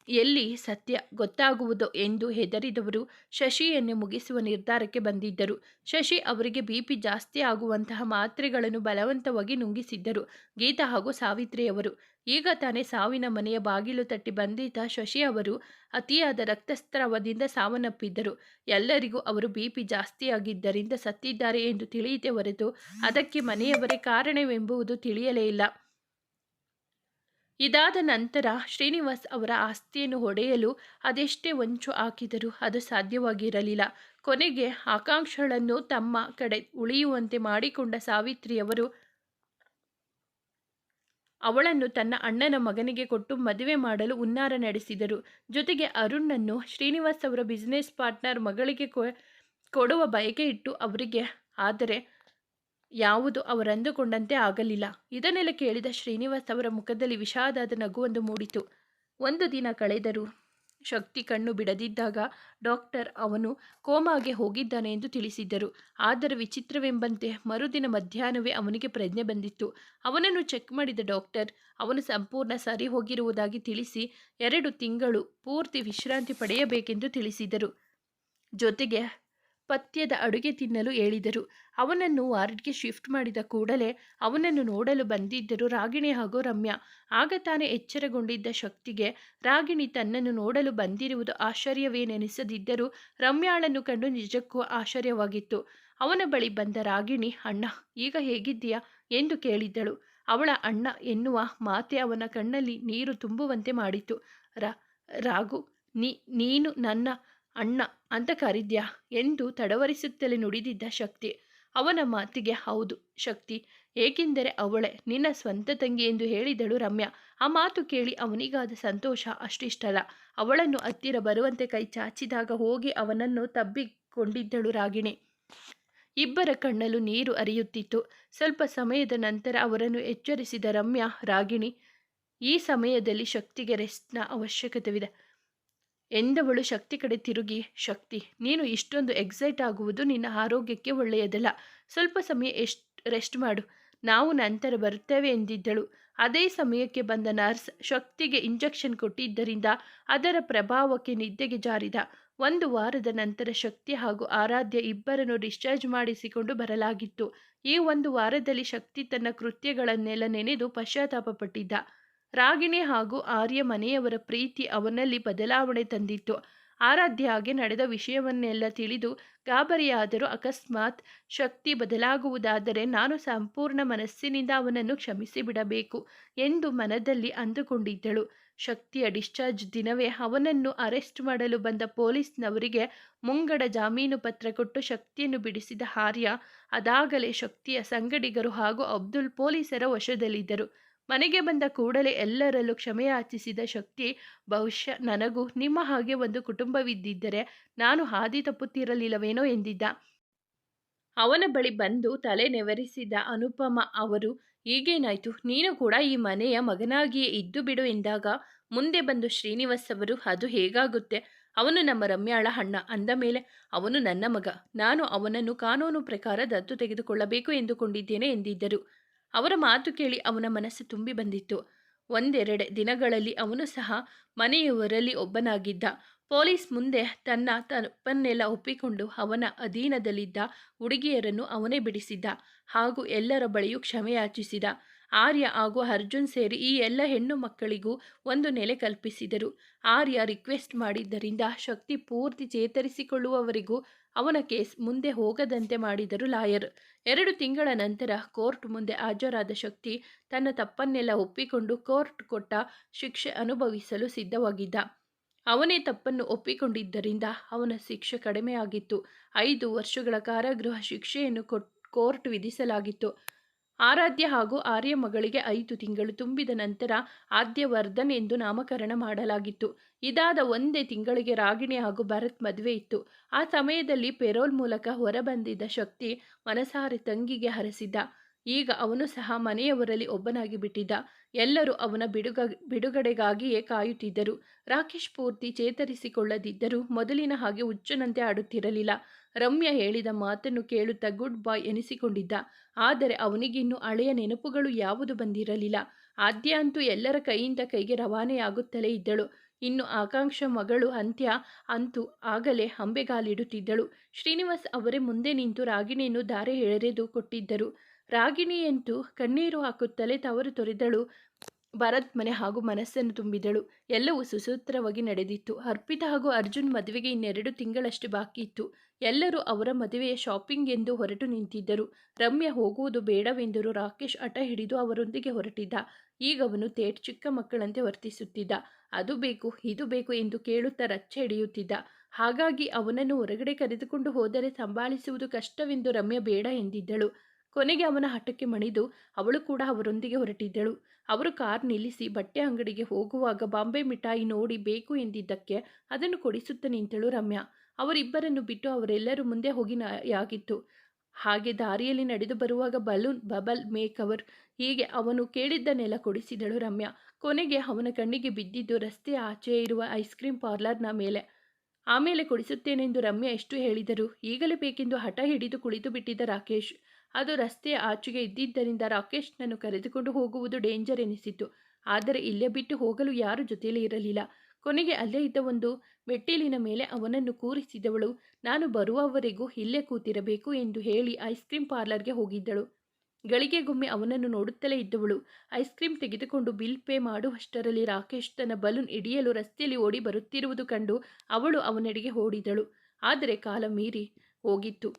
ಎಲ್ಲಿ ಸತ್ಯ ಗೊತ್ತಾಗುವುದೋ ಎಂದು ಹೆದರಿದವರು ಶಶಿಯನ್ನು ಮುಗಿಸುವ ನಿರ್ಧಾರಕ್ಕೆ ಬಂದಿದ್ದರು. ಶಶಿ ಅವರಿಗೆ ಬಿಪಿ ಜಾಸ್ತಿ ಆಗುವಂತಹ ಮಾತ್ರೆಗಳನ್ನು ಬಲವಂತವಾಗಿ ನುಂಗಿಸಿದ್ದರು. ಗೀತಾ ಹಾಗೂ ಸಾವಿತ್ರಿಯವರು ಈಗ ತಾನೇ ಸಾವಿನ ಮನೆಯ ಬಾಗಿಲು ತಟ್ಟಿ ಬಂದಿದ್ದ ಶಶಿ ಅವರು ಅತಿಯಾದ ರಕ್ತಸ್ರಾವದಿಂದ ಸಾವನ್ನಪ್ಪಿದ್ದರು. ಎಲ್ಲರಿಗೂ ಅವರು ಬಿಪಿ ಜಾಸ್ತಿಯಾಗಿದ್ದರಿಂದ ಸತ್ತಿದ್ದಾರೆ ಎಂದು ತಿಳಿಯಿತೆ ಹೊರತು ಅದಕ್ಕೆ ಮನೆಯವರೇ ಕಾರಣವೆಂಬುದು ತಿಳಿಯಲೇ ಇಲ್ಲ. ಇದಾದ ನಂತರ ಶ್ರೀನಿವಾಸ್ ಅವರ ಆಸ್ತಿಯನ್ನು ಒಡೆಯಲು ಅದೆಷ್ಟೇ ಹೊಂಚು ಹಾಕಿದರೂ ಅದು ಸಾಧ್ಯವಾಗಿರಲಿಲ್ಲ. ಕೊನೆಗೆ ಆಕಾಂಕ್ಷಗಳನ್ನು ತಮ್ಮ ಕಡೆ ಉಳಿಯುವಂತೆ ಮಾಡಿಕೊಂಡ ಸಾವಿತ್ರಿಯವರು ಅವಳನ್ನು ತನ್ನ ಅಣ್ಣನ ಮಗನಿಗೆ ಕೊಟ್ಟು ಮದುವೆ ಮಾಡಲು ಹುನ್ನಾರ ನಡೆಸಿದರು. ಜೊತೆಗೆ ಅರುಣ್ಣನ್ನು ಶ್ರೀನಿವಾಸ್ ಅವರ ಬಿಸಿನೆಸ್ ಪಾರ್ಟ್ನರ್ ಮಗಳಿಗೆ ಕೊಡುವ ಬಯಕೆ ಇಟ್ಟು ಅವರಿಗೆ. ಆದರೆ ಯಾವುದು ಅವರಂದುಕೊಂಡಂತೆ ಆಗಲಿಲ್ಲ. ಇದನ್ನೆಲ್ಲ ಕೇಳಿದ ಶ್ರೀನಿವಾಸ್ ಅವರ ಮುಖದಲ್ಲಿ ವಿಷಾದದ ನಗುವೊಂದು ಮೂಡಿತು. ಒಂದು ದಿನ ಕಳೆದರೂ ಶಕ್ತಿ ಕಣ್ಣು ಬಿಡದಿದ್ದಾಗ ಡಾಕ್ಟರ್ ಅವನು ಕೋಮಾಗೆ ಹೋಗಿದ್ದಾನೆ ಎಂದು ತಿಳಿಸಿದ್ದರು. ಆದರೆ ವಿಚಿತ್ರವೆಂಬಂತೆ ಮರುದಿನ ಮಧ್ಯಾಹ್ನವೇ ಅವನಿಗೆ ಪ್ರಜ್ಞೆ ಬಂದಿತ್ತು. ಅವನನ್ನು ಚೆಕ್ ಮಾಡಿದ ಡಾಕ್ಟರ್ ಅವನು ಸಂಪೂರ್ಣ ಸರಿ ಹೋಗಿರುವುದಾಗಿ ತಿಳಿಸಿ 2 ತಿಂಗಳು ಪೂರ್ತಿ ವಿಶ್ರಾಂತಿ ಪಡೆಯಬೇಕೆಂದು ತಿಳಿಸಿದರು. ಜೊತೆಗೆ ಪಥ್ಯದ ಅಡುಗೆ ತಿನ್ನಲು ಹೇಳಿದರು. ಅವನನ್ನು ವಾರ್ಡ್ಗೆ ಶಿಫ್ಟ್ ಮಾಡಿದ ಕೂಡಲೇ ಅವನನ್ನು ನೋಡಲು ಬಂದಿದ್ದರು ರಾಗಿಣಿ ಹಾಗೂ ರಮ್ಯಾ. ಆಗ ತಾನೇ ಎಚ್ಚರಗೊಂಡಿದ್ದ ಶಕ್ತಿಗೆ ರಾಗಿಣಿ ತನ್ನನ್ನು ನೋಡಲು ಬಂದಿರುವುದು ಆಶ್ಚರ್ಯವೇನೆನಿಸದಿದ್ದರೂ ರಮ್ಯಾಳನ್ನು ಕಂಡು ನಿಜಕ್ಕೂ ಆಶ್ಚರ್ಯವಾಗಿತ್ತು. ಅವನ ಬಳಿ ಬಂದ ರಾಗಿಣಿ, ಅಣ್ಣ ಈಗ ಹೇಗಿದ್ದೀಯಾ ಎಂದು ಕೇಳಿದ್ದಳು. ಅವಳ ಅಣ್ಣ ಎನ್ನುವ ಮಾತೆ ಅವನ ಕಣ್ಣಲ್ಲಿ ನೀರು ತುಂಬುವಂತೆ ಮಾಡಿತು. ರಾಘು, ನೀನು ನನ್ನ ಅಣ್ಣ ಅಂತ ಕರಿದ್ಯಾ ಎಂದು ತಡವರಿಸುತ್ತಲೇ ನುಡಿದಿದ್ದ ಶಕ್ತಿ. ಅವನ ಮಾತಿಗೆ ಹೌದು ಶಕ್ತಿ, ಏಕೆಂದರೆ ಅವಳೇ ನಿನ್ನ ಸ್ವಂತ ತಂಗಿ ಎಂದು ಹೇಳಿದಳು ರಮ್ಯಾ. ಆ ಮಾತು ಕೇಳಿ ಅವನಿಗಾದ ಸಂತೋಷ ಅಷ್ಟಿಷ್ಟಲ್ಲ. ಅವಳನ್ನು ಹತ್ತಿರ ಬರುವಂತೆ ಕೈ ಚಾಚಿದಾಗ ಹೋಗಿ ಅವನನ್ನು ತಬ್ಬಿಕೊಂಡಿದ್ದಳು ರಾಗಿಣಿ. ಇಬ್ಬರ ಕಣ್ಣಲ್ಲೂ ನೀರು ಹರಿಯುತ್ತಿತ್ತು. ಸ್ವಲ್ಪ ಸಮಯದ ನಂತರ ಅವರನ್ನು ಎಚ್ಚರಿಸಿದ ರಮ್ಯಾ, ರಾಗಿಣಿ, ಈ ಸಮಯದಲ್ಲಿ ಶಕ್ತಿಗೆ ರೆಸ್ಟ್ನ ಅವಶ್ಯಕತೆವಿದೆ ಎಂದವಳು ಶಕ್ತಿ ಕಡೆ ತಿರುಗಿ, ಶಕ್ತಿ, ನೀನು ಇಷ್ಟೊಂದು ಎಕ್ಸೈಟ್ ಆಗುವುದು ನಿನ್ನ ಆರೋಗ್ಯಕ್ಕೆ ಒಳ್ಳೆಯದಲ್ಲ. ಸ್ವಲ್ಪ ಸಮಯ ರೆಸ್ಟ್ ಮಾಡು, ನಾವು ನಂತರ ಬರುತ್ತೇವೆ ಎಂದಿದ್ದಳು. ಅದೇ ಸಮಯಕ್ಕೆ ಬಂದ ನರ್ಸ್ ಶಕ್ತಿಗೆ ಇಂಜೆಕ್ಷನ್ ಕೊಟ್ಟಿದ್ದರಿಂದ ಅದರ ಪ್ರಭಾವಕ್ಕೆ ನಿದ್ದೆಗೆ ಜಾರಿದ. 1 ವಾರದ ನಂತರ ಶಕ್ತಿ ಹಾಗೂ ಆರಾಧ್ಯ ಇಬ್ಬರನ್ನು ಡಿಸ್ಚಾರ್ಜ್ ಮಾಡಿಸಿಕೊಂಡು ಬರಲಾಗಿತ್ತು. ಈ 1 ವಾರದಲ್ಲಿ ಶಕ್ತಿ ತನ್ನ ಕೃತ್ಯಗಳನ್ನೆಲ್ಲ ನೆನೆದು ಪಶ್ಚಾತ್ತಾಪ ಪಟ್ಟಿದ್ದ. ರಾಗಿಣಿ ಹಾಗೂ ಆರ್ಯ ಮನೆಯವರ ಪ್ರೀತಿ ಅವನಲ್ಲಿ ಬದಲಾವಣೆ ತಂದಿತ್ತು. ಆರಾಧ್ಯ ಹಾಗೆ ನಡೆದ ವಿಷಯವನ್ನೆಲ್ಲ ತಿಳಿದು ಗಾಬರಿಯಾದರೂ ಅಕಸ್ಮಾತ್ ಶಕ್ತಿ ಬದಲಾಗುವುದಾದರೆ ನಾನು ಸಂಪೂರ್ಣ ಮನಸ್ಸಿನಿಂದ ಅವನನ್ನು ಕ್ಷಮಿಸಿಬಿಡಬೇಕು ಎಂದು ಮನದಲ್ಲಿ ಅಂದುಕೊಂಡಿದ್ದಳು. ಶಕ್ತಿಯ ಡಿಸ್ಚಾರ್ಜ್ ದಿನವೇ ಅವನನ್ನು ಅರೆಸ್ಟ್ ಮಾಡಲು ಬಂದ ಪೊಲೀಸ್ನವರಿಗೆ ಮುಂಗಡ ಜಾಮೀನು ಪತ್ರ ಕೊಟ್ಟು ಶಕ್ತಿಯನ್ನು ಬಿಡಿಸಿದ ಆರ್ಯ. ಅದಾಗಲೇ ಶಕ್ತಿಯ ಸಂಗಡಿಗರು ಹಾಗೂ ಅಬ್ದುಲ್ ಪೊಲೀಸರ ವಶದಲ್ಲಿದ್ದರು. ಮನೆಗೆ ಬಂದ ಕೂಡಲೇ ಎಲ್ಲರಲ್ಲೂ ಕ್ಷಮೆಯಾಚಿಸಿದ ಶಕ್ತಿ, ಬಹುಶಃ ನನಗೂ ನಿಮ್ಮ ಹಾಗೆ ಒಂದು ಕುಟುಂಬವಿದ್ದಿದ್ದರೆ ನಾನು ಹಾದಿ ತಪ್ಪುತ್ತಿರಲಿಲ್ಲವೇನೋ ಎಂದಿದ್ದ. ಅವನ ಬಳಿ ಬಂದು ತಲೆ ನೆವರಿಸಿದ ಅನುಪಮ ಅವರು, ಈಗೇನಾಯ್ತು, ನೀನು ಕೂಡ ಈ ಮನೆಯ ಮಗನಾಗಿಯೇ ಇದ್ದು ಬಿಡು ಎಂದಾಗ ಮುಂದೆ ಬಂದು ಶ್ರೀನಿವಾಸ್ ಅವರು, ಅದು ಹೇಗಾಗುತ್ತೆ, ಅವನು ನಮ್ಮ ರಮ್ಯಾಳ ಅಣ್ಣ ಅಂದ ಮೇಲೆ ಅವನು ನನ್ನ ಮಗ, ನಾನು ಅವನನ್ನು ಕಾನೂನು ಪ್ರಕಾರ ದತ್ತು ತೆಗೆದುಕೊಳ್ಳಬೇಕು ಎಂದುಕೊಂಡಿದ್ದೇನೆ ಎಂದಿದ್ದರು. ಅವರ ಮಾತು ಕೇಳಿ ಅವನ ಮನಸ್ಸು ತುಂಬಿ ಬಂದಿತ್ತು. 1-2 ದಿನಗಳಲ್ಲಿ ಅವನು ಸಹ ಮನೆಯವರಲ್ಲಿ ಒಬ್ಬನಾಗಿದ್ದ. ಪೊಲೀಸ್ ಮುಂದೆ ತನ್ನ ತಪ್ಪನ್ನೆಲ್ಲ ಒಪ್ಪಿಕೊಂಡು ಅವನ ಅಧೀನದಲ್ಲಿದ್ದ ಹುಡುಗಿಯರನ್ನು ಅವನೇ ಬಿಡಿಸಿದ್ದ ಹಾಗೂ ಎಲ್ಲರ ಬಳಿಯೂ ಕ್ಷಮೆಯಾಚಿಸಿದ. ಆರ್ಯ ಹಾಗೂ ಅರ್ಜುನ್ ಸೇರಿ ಈ ಎಲ್ಲ ಹೆಣ್ಣು ಮಕ್ಕಳಿಗೂ ಒಂದು ನೆಲೆ ಕಲ್ಪಿಸಿದರು. ಆರ್ಯ ರಿಕ್ವೆಸ್ಟ್ ಮಾಡಿದ್ದರಿಂದ ಶಕ್ತಿ ಪೂರ್ತಿ ಚೇತರಿಸಿಕೊಳ್ಳುವವರೆಗೂ ಅವನ ಕೇಸ್ ಮುಂದೆ ಹೋಗದಂತೆ ಮಾಡಿದರು ಲಾಯರ್. 2 ತಿಂಗಳ ನಂತರ ಕೋರ್ಟ್ ಮುಂದೆ ಹಾಜರಾದ ಶಕ್ತಿ ತನ್ನ ತಪ್ಪನ್ನೆಲ್ಲ ಒಪ್ಪಿಕೊಂಡು ಕೋರ್ಟ್ ಕೊಟ್ಟ ಶಿಕ್ಷೆ ಅನುಭವಿಸಲು ಸಿದ್ಧವಾಗಿದ್ದ. ಅವನೇ ತಪ್ಪನ್ನು ಒಪ್ಪಿಕೊಂಡಿದ್ದರಿಂದ ಅವನ ಶಿಕ್ಷೆ ಕಡಿಮೆಯಾಗಿತ್ತು. 5 ವರ್ಷಗಳ ಕಾರಾಗೃಹ ಶಿಕ್ಷೆಯನ್ನು ಕೋರ್ಟ್ ವಿಧಿಸಲಾಗಿತ್ತು. ಆರಾಧ್ಯ ಹಾಗೂ ಆರ್ಯ ಮಗಳಿಗೆ 5 ತಿಂಗಳು ತುಂಬಿದ ನಂತರ ಆದ್ಯವರ್ಧನ್ ಎಂದು ನಾಮಕರಣ ಮಾಡಲಾಗಿತ್ತು. ಇದಾದ ಒಂದೇ ತಿಂಗಳಿಗೆ ರಾಗಿಣಿ ಹಾಗೂ ಭರತ್ ಮದುವೆ ಇತ್ತು. ಆ ಸಮಯದಲ್ಲಿ ಪೆರೋಲ್ ಮೂಲಕ ಹೊರಬಂದಿದ್ದ ಶಕ್ತಿ ಮನಸಾರೆ ತಂಗಿಗೆ ಹರಸಿದ್ದ. ಈಗ ಅವನು ಸಹ ಮನೆಯವರಲ್ಲಿ ಒಬ್ಬನಾಗಿ ಬಿಟ್ಟಿದ್ದ. ಎಲ್ಲರೂ ಅವನ ಬಿಡುಗಡೆಗಾಗಿಯೇ ಕಾಯುತ್ತಿದ್ದರು. ರಾಕೇಶ್ ಪೂರ್ತಿ ಚೇತರಿಸಿಕೊಳ್ಳದಿದ್ದರೂ ಮೊದಲಿನ ಹಾಗೆ ಹುಚ್ಚನಂತೆ ಆಡುತ್ತಿರಲಿಲ್ಲ. ರಮ್ಯಾ ಹೇಳಿದ ಮಾತನ್ನು ಕೇಳುತ್ತಾ ಗುಡ್ ಬಾಯ್ ಎನಿಸಿಕೊಂಡಿದ್ದ. ಆದರೆ ಅವನಿಗಿನ್ನೂ ಹಳೆಯ ನೆನಪುಗಳು ಯಾವುದು ಬಂದಿರಲಿಲ್ಲ. ಆದ್ಯ ಅಂತೂ ಎಲ್ಲರ ಕೈಯಿಂದ ಕೈಗೆ ರವಾನೆಯಾಗುತ್ತಲೇ ಇದ್ದಳು. ಇನ್ನು ಆಕಾಂಕ್ಷ ಮಗಳು ಅಂತ್ಯ ಅಂತೂ ಆಗಲೇ ಅಂಬೆಗಾಲಿಡುತ್ತಿದ್ದಳು. ಶ್ರೀನಿವಾಸ್ ಅವರೇ ಮುಂದೆ ನಿಂತು ರಾಗಿಣಿಯನ್ನು ಧಾರೆ ಎಳೆದು ಕೊಟ್ಟಿದ್ದರು. ರಾಗಿಣಿಯಂತೂ ಕಣ್ಣೀರು ಹಾಕುತ್ತಲೇ ತವರು ತೊರೆದಳು. ಭರತ್ ಮನೆ ಹಾಗೂ ಮನಸ್ಸನ್ನು ತುಂಬಿದಳು. ಎಲ್ಲವೂ ಸುಸೂತ್ರವಾಗಿ ನಡೆದಿತ್ತು. ಅರ್ಪಿತಾ ಹಾಗೂ ಅರ್ಜುನ್ ಮದುವೆಗೆ ಇನ್ನೆರಡು ತಿಂಗಳಷ್ಟೇ ಬಾಕಿ ಇತ್ತು. ಎಲ್ಲರೂ ಅವರ ಮದುವೆಯ ಶಾಪಿಂಗ್ ಎಂದು ಹೊರಟು ನಿಂತಿದ್ದರು. ರಮ್ಯಾ ಹೋಗುವುದು ಬೇಡವೆಂದರೂ ರಾಕೇಶ್ ಹಠ ಹಿಡಿದು ಅವರೊಂದಿಗೆ ಹೊರಟಿದ್ದ. ಈಗ ಅವನು ಥೇಟ್ ಚಿಕ್ಕ ಮಕ್ಕಳಂತೆ ವರ್ತಿಸುತ್ತಿದ್ದ. ಅದು ಬೇಕು ಇದು ಬೇಕು ಎಂದು ಕೇಳುತ್ತಾ ರಚ್ಚೆ ಹಿಡಿಯುತ್ತಿದ್ದ. ಹಾಗಾಗಿ ಅವನನ್ನು ಹೊರಗಡೆ ಕರೆದುಕೊಂಡು ಹೋದರೆ ಸಂಭಾಳಿಸುವುದು ಕಷ್ಟವೆಂದು ರಮ್ಯಾ ಬೇಡ ಎಂದಿದ್ದಳು. ಕೊನೆಗೆ ಅವನ ಹಠಕ್ಕೆ ಮಣಿದು ಅವಳು ಕೂಡ ಅವರೊಂದಿಗೆ ಹೊರಟಿದ್ದಳು. ಅವರು ಕಾರ್ ನಿಲ್ಲಿಸಿ ಬಟ್ಟೆ ಅಂಗಡಿಗೆ ಹೋಗುವಾಗ ಬಾಂಬೆ ಮಿಠಾಯಿ ನೋಡಿ ಬೇಕು ಎಂದಿದ್ದಕ್ಕೆ ಅದನ್ನು ಕೊಡಿಸುತ್ತಾ ನಿಂತಳು ರಮ್ಯಾ. ಅವರಿಬ್ಬರನ್ನು ಬಿಟ್ಟು ಅವರೆಲ್ಲರೂ ಮುಂದೆ ಹೋಗಿ ಆಗಿತ್ತು. ಹಾಗೆ ದಾರಿಯಲ್ಲಿ ನಡೆದು ಬರುವಾಗ ಬಲೂನ್, ಬಬಲ್ ಮೇಕವರ್ ಹೀಗೆ ಅವನು ಕೇಳಿದ್ದನ್ನೆಲ್ಲ ಕೊಡಿಸಿದಳು ರಮ್ಯಾ. ಕೊನೆಗೆ ಅವನ ಕಣ್ಣಿಗೆ ಬಿದ್ದಿದ್ದು ರಸ್ತೆ ಆಚೆ ಇರುವ ಐಸ್ ಕ್ರೀಮ್ ಪಾರ್ಲರ್ನ ಮೇಲೆ. ಆಮೇಲೆ ಕೊಡಿಸುತ್ತೇನೆಂದು ರಮ್ಯಾ ಎಷ್ಟು ಹೇಳಿದರು. ಈಗಲೇ ಬೇಕೆಂದು ಹಠ ಹಿಡಿದು ಕುಳಿತು ಬಿಟ್ಟಿದ್ದ ರಾಕೇಶ್. ಅದು ರಸ್ತೆಯ ಆಚೆಗೆ ಇದ್ದಿದ್ದರಿಂದ ರಾಕೇಶ್ನನ್ನು ಕರೆದುಕೊಂಡು ಹೋಗುವುದು ಡೇಂಜರ್ ಎನಿಸಿತು. ಆದರೆ ಇಲ್ಲೇ ಬಿಟ್ಟು ಹೋಗಲು ಯಾರೂ ಜೊತೆಯಲ್ಲಿ ಇರಲಿಲ್ಲ. ಕೊನೆಗೆ ಅಲ್ಲೇ ಇದ್ದ ಒಂದು ಮೆಟ್ಟಿಲಿನ ಮೇಲೆ ಅವನನ್ನು ಕೂರಿಸಿದವಳು. ನಾನು ಬರುವವರೆಗೂ ಇಲ್ಲೇ ಕೂತಿರಬೇಕು ಎಂದು ಹೇಳಿ ಐಸ್ ಕ್ರೀಮ್ ಪಾರ್ಲರ್ಗೆ ಹೋಗಿದ್ದಳು. ಗಳಿಗೆಗೊಮ್ಮೆ ಅವನನ್ನು ನೋಡುತ್ತಲೇ ಇದ್ದವಳು. ಐಸ್ ಕ್ರೀಮ್ ತೆಗೆದುಕೊಂಡು ಬಿಲ್ ಪೇ ಮಾಡುವಷ್ಟರಲ್ಲಿ ರಾಕೇಶ್ ತನ್ನ ಬಲೂನ್ ಹಿಡಿಯಲು ರಸ್ತೆಯಲ್ಲಿ ಓಡಿ ಬರುತ್ತಿರುವುದು ಕಂಡು ಅವಳು ಅವನೆಡೆಗೆ ಓಡಿದಳು. ಆದರೆ ಕಾಲ ಮೀರಿ ಹೋಗಿತ್ತು.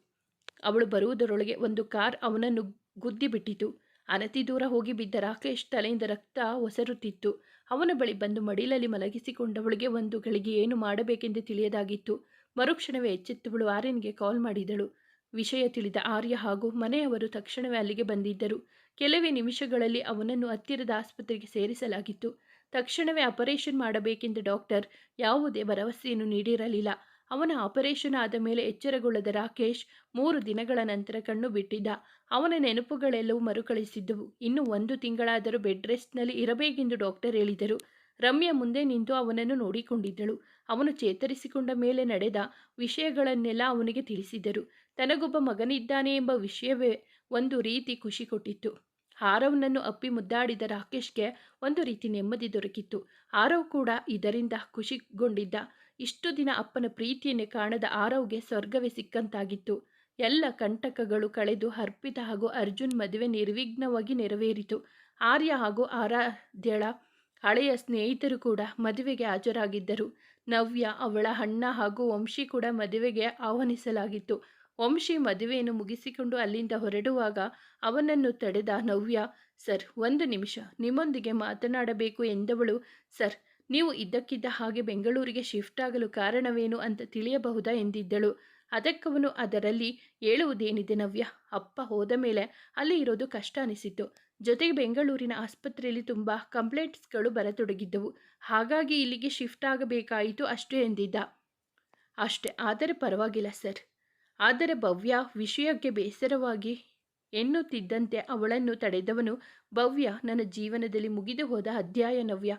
ಅವಳು ಬರುವುದರೊಳಗೆ ಒಂದು ಕಾರ್ ಅವನನ್ನು ಗುದ್ದಿ ಬಿಟ್ಟಿತು. ಅನತಿ ದೂರ ಹೋಗಿ ಬಿದ್ದ ರಾಕೇಶ್ ತಲೆಯಿಂದ ರಕ್ತ ಒಸರುತ್ತಿತ್ತು. ಅವನ ಬಳಿ ಬಂದು ಮಡಿಲಲ್ಲಿ ಮಲಗಿಸಿಕೊಂಡವಳಿಗೆ ಒಂದು ಗಳಿಗೆ ಏನು ಮಾಡಬೇಕೆಂದು ತಿಳಿಯದಾಗಿತ್ತು. ಮರುಕ್ಷಣವೇ ಎಚ್ಚೆತ್ತವಳು ಆರ್ಯನ್ಗೆ ಕಾಲ್ ಮಾಡಿದಳು. ವಿಷಯ ತಿಳಿದ ಆರ್ಯ ಹಾಗೂ ಮನೆಯವರು ತಕ್ಷಣವೇ ಅಲ್ಲಿಗೆ ಬಂದಿದ್ದರು. ಕೆಲವೇ ನಿಮಿಷಗಳಲ್ಲಿ ಅವನನ್ನು ಹತ್ತಿರದ ಆಸ್ಪತ್ರೆಗೆ ಸೇರಿಸಲಾಗಿತ್ತು. ತಕ್ಷಣವೇ ಆಪರೇಷನ್ ಮಾಡಬೇಕೆಂದು ಡಾಕ್ಟರ್ ಯಾವುದೇ ಭರವಸೆಯನ್ನು ನೀಡಿರಲಿಲ್ಲ. ಅವನ ಆಪರೇಷನ್ ಆದ ಮೇಲೆ ಎಚ್ಚರಗೊಳ್ಳದ ರಾಕೇಶ್ 3 ದಿನಗಳ ನಂತರ ಕಣ್ಣು ಬಿಟ್ಟಿದ್ದ. ಅವನ ನೆನಪುಗಳೆಲ್ಲವೂ ಮರುಕಳಿಸಿದ್ದವು. ಇನ್ನು 1 ತಿಂಗಳಾದರೂ ಬೆಡ್ ರೆಸ್ಟ್ನಲ್ಲಿ ಇರಬೇಕೆಂದು ಡಾಕ್ಟರ್ ಹೇಳಿದರು. ರಮ್ಯಾ ಮುಂದೆ ನಿಂತು ಅವನನ್ನು ನೋಡಿಕೊಂಡಿದ್ದಳು. ಅವನು ಚೇತರಿಸಿಕೊಂಡ ಮೇಲೆ ನಡೆದ ವಿಷಯಗಳನ್ನೆಲ್ಲ ಅವನಿಗೆ ತಿಳಿಸಿದರು. ತನಗೊಬ್ಬ ಮಗನಿದ್ದಾನೆ ಎಂಬ ವಿಷಯವೇ ಒಂದು ರೀತಿ ಖುಷಿ ಕೊಟ್ಟಿತ್ತು. ಆರವ್ನನ್ನು ಅಪ್ಪಿ ಮುದ್ದಾಡಿದ ರಾಕೇಶ್ಗೆ ಒಂದು ರೀತಿ ನೆಮ್ಮದಿ ದೊರಕಿತ್ತು. ಆರವ್ ಕೂಡ ಇದರಿಂದ ಖುಷಿಗೊಂಡಿದ್ದ. ಇಷ್ಟು ದಿನ ಅಪ್ಪನ ಪ್ರೀತಿಯನ್ನೇ ಕಾಣದ ಆರವ್ಗೆ ಸ್ವರ್ಗವೇ ಸಿಕ್ಕಂತಾಗಿತ್ತು. ಎಲ್ಲ ಕಂಟಕಗಳು ಕಳೆದು ಅರ್ಪಿತಾ ಹಾಗೂ ಅರ್ಜುನ್ ಮದುವೆ ನಿರ್ವಿಘ್ನವಾಗಿ ನೆರವೇರಿತು. ಆರ್ಯ ಹಾಗೂ ಆರಾಧ್ಯಳ ಹಳೆಯ ಸ್ನೇಹಿತರು ಕೂಡ ಮದುವೆಗೆ ಹಾಜರಾಗಿದ್ದರು. ನವ್ಯ, ಅವಳ ಅಣ್ಣ ಹಾಗೂ ವಂಶಿ ಕೂಡ ಮದುವೆಗೆ ಆಹ್ವಾನಿಸಲಾಗಿತ್ತು. ವಂಶಿ ಮದುವೆಯನ್ನು ಮುಗಿಸಿಕೊಂಡು ಅಲ್ಲಿಂದ ಹೊರಡುವಾಗ ಅವನನ್ನು ತಡೆದ ನವ್ಯ, ಸರ್ 1 ನಿಮಿಷ ನಿಮ್ಮೊಂದಿಗೆ ಮಾತನಾಡಬೇಕು ಎಂದವಳು. ಸರ್, ನೀವು ಇದ್ದಕ್ಕಿದ್ದ ಹಾಗೆ ಬೆಂಗಳೂರಿಗೆ ಶಿಫ್ಟ್ ಆಗಲು ಕಾರಣವೇನು ಅಂತ ತಿಳಿಯಬಹುದಾ ಎಂದಿದ್ದಳು. ಅದಕ್ಕವನು, ಅದರಲ್ಲಿ ಹೇಳುವುದೇನಿದೆ ನವ್ಯ, ಅಪ್ಪ ಹೋದ ಮೇಲೆ ಅಲ್ಲಿ ಇರೋದು ಕಷ್ಟ ಅನಿಸಿತು. ಜೊತೆಗೆ ಬೆಂಗಳೂರಿನ ಆಸ್ಪತ್ರೆಯಲ್ಲಿ ತುಂಬ ಕಂಪ್ಲೇಂಟ್ಸ್ಗಳು ಬರತೊಡಗಿದ್ದವು. ಹಾಗಾಗಿ ಇಲ್ಲಿಗೆ ಶಿಫ್ಟ್ ಆಗಬೇಕಾಯಿತು ಅಷ್ಟೇ ಎಂದಿದ್ದ. ಅಷ್ಟೇ, ಆದರೆ ಪರವಾಗಿಲ್ಲ ಸರ್. ಆದರೆ ಭವ್ಯ ವಿಷಯಕ್ಕೆ ಬೇಸರವಾಗಿ ಎನ್ನುತ್ತಿದ್ದಂತೆ ಅವಳನ್ನು ತಡೆದವನು, ಭವ್ಯ ನನ್ನ ಜೀವನದಲ್ಲಿ ಮುಗಿದು ಹೋದ ಅಧ್ಯಾಯ ನವ್ಯ.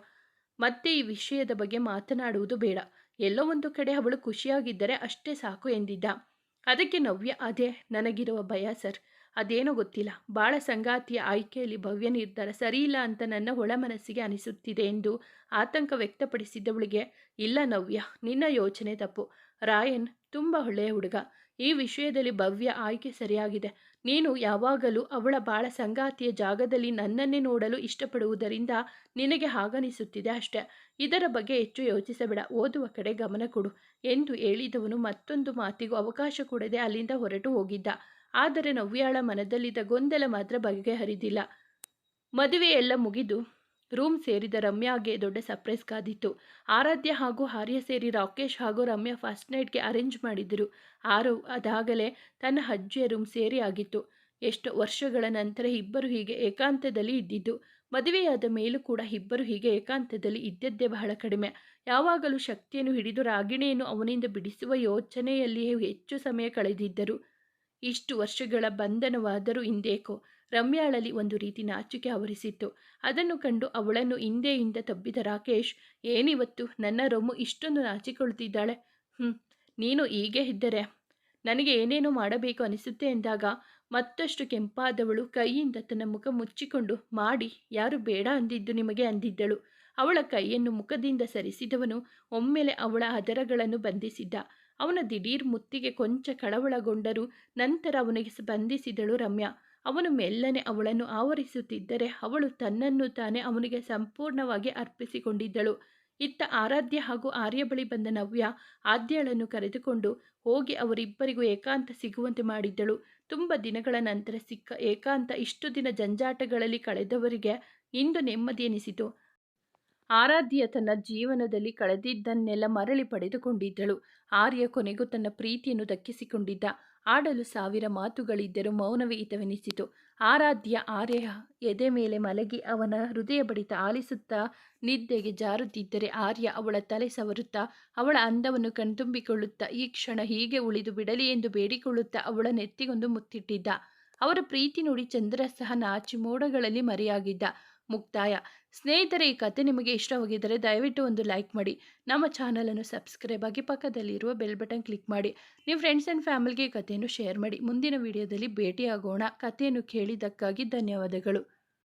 ಮತ್ತೆ ಈ ವಿಷಯದ ಬಗ್ಗೆ ಮಾತನಾಡುವುದು ಬೇಡ. ಎಲ್ಲೋ ಒಂದು ಕಡೆ ಅವಳು ಖುಷಿಯಾಗಿದ್ದರೆ ಅಷ್ಟೇ ಸಾಕು ಎಂದಿದ್ದ. ಅದಕ್ಕೆ ನವ್ಯ, ಅದೇ ನನಗಿರುವ ಭಯ ಸರ್. ಅದೇನೋ ಗೊತ್ತಿಲ್ಲ, ಬಾಳ ಸಂಗಾತಿಯ ಆಯ್ಕೆಯಲ್ಲಿ ಭವ್ಯ ನಿರ್ಧಾರ ಸರಿಯಿಲ್ಲ ಅಂತ ನನ್ನ ಒಳ ಮನಸ್ಸಿಗೆ ಅನಿಸುತ್ತಿದೆ ಎಂದು ಆತಂಕ ವ್ಯಕ್ತಪಡಿಸಿದವಳಿಗೆ, ಇಲ್ಲ ನವ್ಯ, ನಿನ್ನ ಯೋಚನೆ ತಪ್ಪು. ರಾಯನ್ ತುಂಬ ಒಳ್ಳೆಯ ಹುಡುಗ. ಈ ವಿಷಯದಲ್ಲಿ ಭವ್ಯ ಆಯ್ಕೆ ಸರಿಯಾಗಿದೆ. ನೀನು ಯಾವಾಗಲೂ ಅವಳ ಬಾಳ ಸಂಗಾತಿಯ ಜಾಗದಲ್ಲಿ ನನ್ನನ್ನೇ ನೋಡಲು ಇಷ್ಟಪಡುವುದರಿಂದ ನಿನಗೆ ಹಾಗನಿಸುತ್ತಿದೆ ಅಷ್ಟೆ. ಇದರ ಬಗ್ಗೆ ಹೆಚ್ಚು ಯೋಚಿಸಬೇಡ, ಓದುವ ಕಡೆ ಗಮನ ಕೊಡು ಎಂದು ಹೇಳಿದವನು ಮತ್ತೊಂದು ಮಾತಿಗೂ ಅವಕಾಶ ಕೊಡದೆ ಅಲ್ಲಿಂದ ಹೊರಟು ಹೋಗಿದ್ದ. ಆದರೆ ನವ್ಯಾಳ ಮನದಲ್ಲಿದ್ದ ಗೊಂದಲ ಮಾತ್ರ ಬಗೆಹರಿದಿಲ್ಲ. ಮದುವೆ ಎಲ್ಲ ಮುಗಿದು ರೂಮ್ ಸೇರಿದ ರಮ್ಯಾಗೆ ದೊಡ್ಡ ಸರ್ಪ್ರೈಸ್ ಕಾದಿತ್ತು. ಆರಾಧ್ಯ ಹಾಗೂ ಆರ್ಯ ಸೇರಿ ರಾಕೇಶ್ ಹಾಗೂ ರಮ್ಯಾ ಫಸ್ಟ್ ನೈಟ್ಗೆ ಅರೇಂಜ್ ಮಾಡಿದ್ದರು. ಆರವ್ ಅದಾಗಲೇ ತನ್ನ ಅಜ್ಜಿಯ ರೂಮ್ ಸೇರಿ ಆಗಿತ್ತು. ಎಷ್ಟೋ ವರ್ಷಗಳ ನಂತರ ಇಬ್ಬರು ಹೀಗೆ ಏಕಾಂತದಲ್ಲಿ ಇದ್ದಿದ್ದು. ಮದುವೆಯಾದ ಮೇಲೂ ಕೂಡ ಇಬ್ಬರು ಹೀಗೆ ಏಕಾಂತದಲ್ಲಿ ಇದ್ದದ್ದೇ ಬಹಳ ಕಡಿಮೆ. ಯಾವಾಗಲೂ ಶಕ್ತಿಯನ್ನು ಹಿಡಿದು ರಾಗಿಣಿಯನ್ನು ಅವನಿಂದ ಬಿಡಿಸುವ ಯೋಚನೆಯಲ್ಲಿಯೇ ಹೆಚ್ಚು ಸಮಯ ಕಳೆದಿದ್ದರು. ಇಷ್ಟು ವರ್ಷಗಳ ಬಂಧನವಾದರೂ ಇಂದೇಕೋ ರಮ್ಯಾಳಲ್ಲಿ ಒಂದು ರೀತಿ ನಾಚಿಕೆ ಆವರಿಸಿತ್ತು. ಅದನ್ನು ಕಂಡು ಅವಳನ್ನು ಹಿಂದೆಯಿಂದ ತಬ್ಬಿದ ರಾಕೇಶ್, ಏನಿವತ್ತು ನನ್ನ ರೊಮ್ಮು ಇಷ್ಟೊಂದು ನಾಚಿಕೊಳ್ತಿದ್ದಾಳೆ? ನೀನು ಹೀಗೆ ಇದ್ದರೆ ನನಗೆ ಏನೇನೋ ಮಾಡಬೇಕು ಅನಿಸುತ್ತೆ ಎಂದಾಗ ಮತ್ತಷ್ಟು ಕೆಂಪಾದವಳು ಕೈಯಿಂದ ತನ್ನ ಮುಖ ಮುಚ್ಚಿಕೊಂಡು, ಮಾಡಿ, ಯಾರು ಬೇಡ ಅಂದಿದ್ದು ನಿಮಗೆ ಅಂದಿದ್ದಳು. ಅವಳ ಕೈಯನ್ನು ಮುಖದಿಂದ ಸರಿಸಿದವನು ಒಮ್ಮೆಲೆ ಅವಳ ಅದರಗಳನ್ನು ಬಂಧಿಸಿದ್ದ. ಅವನ ದಿಢೀರ್ ಮುತ್ತಿಗೆ ಕೊಂಚ ಕಳವಳಗೊಂಡರೂ ನಂತರ ಅವನಿಗೆ ಸ್ಪಂದಿಸಿದಳು ರಮ್ಯಾ. ಅವನು ಮೆಲ್ಲನೆ ಅವಳನ್ನು ಆವರಿಸುತ್ತಿದ್ದರೆ ಅವಳು ತನ್ನನ್ನು ತಾನೇ ಅವನಿಗೆ ಸಂಪೂರ್ಣವಾಗಿ ಅರ್ಪಿಸಿಕೊಂಡಿದ್ದಳು. ಇತ್ತ ಆರಾಧ್ಯ ಹಾಗೂ ಆರ್ಯ ಬಳಿ ಬಂದ ನವ್ಯ ಆದ್ಯಳನ್ನು ಕರೆದುಕೊಂಡು ಹೋಗಿ ಅವರಿಬ್ಬರಿಗೂ ಏಕಾಂತ ಸಿಗುವಂತೆ ಮಾಡಿದ್ದಳು. ತುಂಬ ದಿನಗಳ ನಂತರ ಸಿಕ್ಕ ಏಕಾಂತ ಇಷ್ಟು ದಿನ ಜಂಜಾಟಗಳಲ್ಲಿ ಕಳೆದವರಿಗೆ ಇಂದು ನೆಮ್ಮದಿ ಎನಿಸಿತು. ಆರಾಧ್ಯ ತನ್ನ ಜೀವನದಲ್ಲಿ ಕಳೆದಿದ್ದನ್ನೆಲ್ಲ ಮರಳಿ ಪಡೆದುಕೊಂಡಿದ್ದಳು. ಆರ್ಯ ಕೊನೆಗೂ ತನ್ನ ಪ್ರೀತಿಯನ್ನು ದಕ್ಕಿಸಿಕೊಂಡಿದ್ದ. ಆಡಲು ಸಾವಿರ ಮಾತುಗಳಿದ್ದರೂ ಮೌನವೇ ಹಿತವೆನಿಸಿತು. ಆರಾಧ್ಯ ಆರ್ಯ ಎದೆ ಮೇಲೆ ಮಲಗಿ ಅವನ ಹೃದಯ ಬಡಿತ ಆಲಿಸುತ್ತಾ ನಿದ್ದೆಗೆ ಜಾರುತ್ತಿದ್ದರೆ ಆರ್ಯ ಅವಳ ತಲೆ ಸವರುತ್ತಾ ಅವಳ ಅಂದವನ್ನು ಕಣ್ತುಂಬಿಕೊಳ್ಳುತ್ತಾ ಈ ಕ್ಷಣ ಹೀಗೆ ಉಳಿದು ಬಿಡಲಿ ಎಂದು ಬೇಡಿಕೊಳ್ಳುತ್ತಾ ಅವಳ ನೆತ್ತಿಗೊಂದು ಮುತ್ತಿಟ್ಟಿದ್ದ. ಅವರ ಪ್ರೀತಿ ನೋಡಿ ಚಂದ್ರ ಸಹ ನಾಚಿ ಮೋಡಗಳಲ್ಲಿ ಮರೆಯಾಗಿದ್ದ. ಮುಕ್ತಾಯ. ಸ್ನೇಹಿತರೆ, ಈ ಕತೆ ನಿಮಗೆ ಇಷ್ಟವಾಗಿದ್ದರೆ ದಯವಿಟ್ಟು ಒಂದು ಲೈಕ್ ಮಾಡಿ, ನಮ್ಮ ಚಾನಲನ್ನು ಸಬ್ಸ್ಕ್ರೈಬ್ ಆಗಿ ಪಕ್ಕದಲ್ಲಿರುವ ಬೆಲ್ ಬಟನ್ ಕ್ಲಿಕ್ ಮಾಡಿ, ನಿಮ್ಮ ಫ್ರೆಂಡ್ಸ್ ಆ್ಯಂಡ್ ಫ್ಯಾಮಿಲಿಗೆ ಈ ಕಥೆಯನ್ನು ಶೇರ್ ಮಾಡಿ. ಮುಂದಿನ ವಿಡಿಯೋದಲ್ಲಿ ಭೇಟಿಯಾಗೋಣ. ಕಥೆಯನ್ನು ಕೇಳಿದ್ದಕ್ಕಾಗಿ ಧನ್ಯವಾದಗಳು.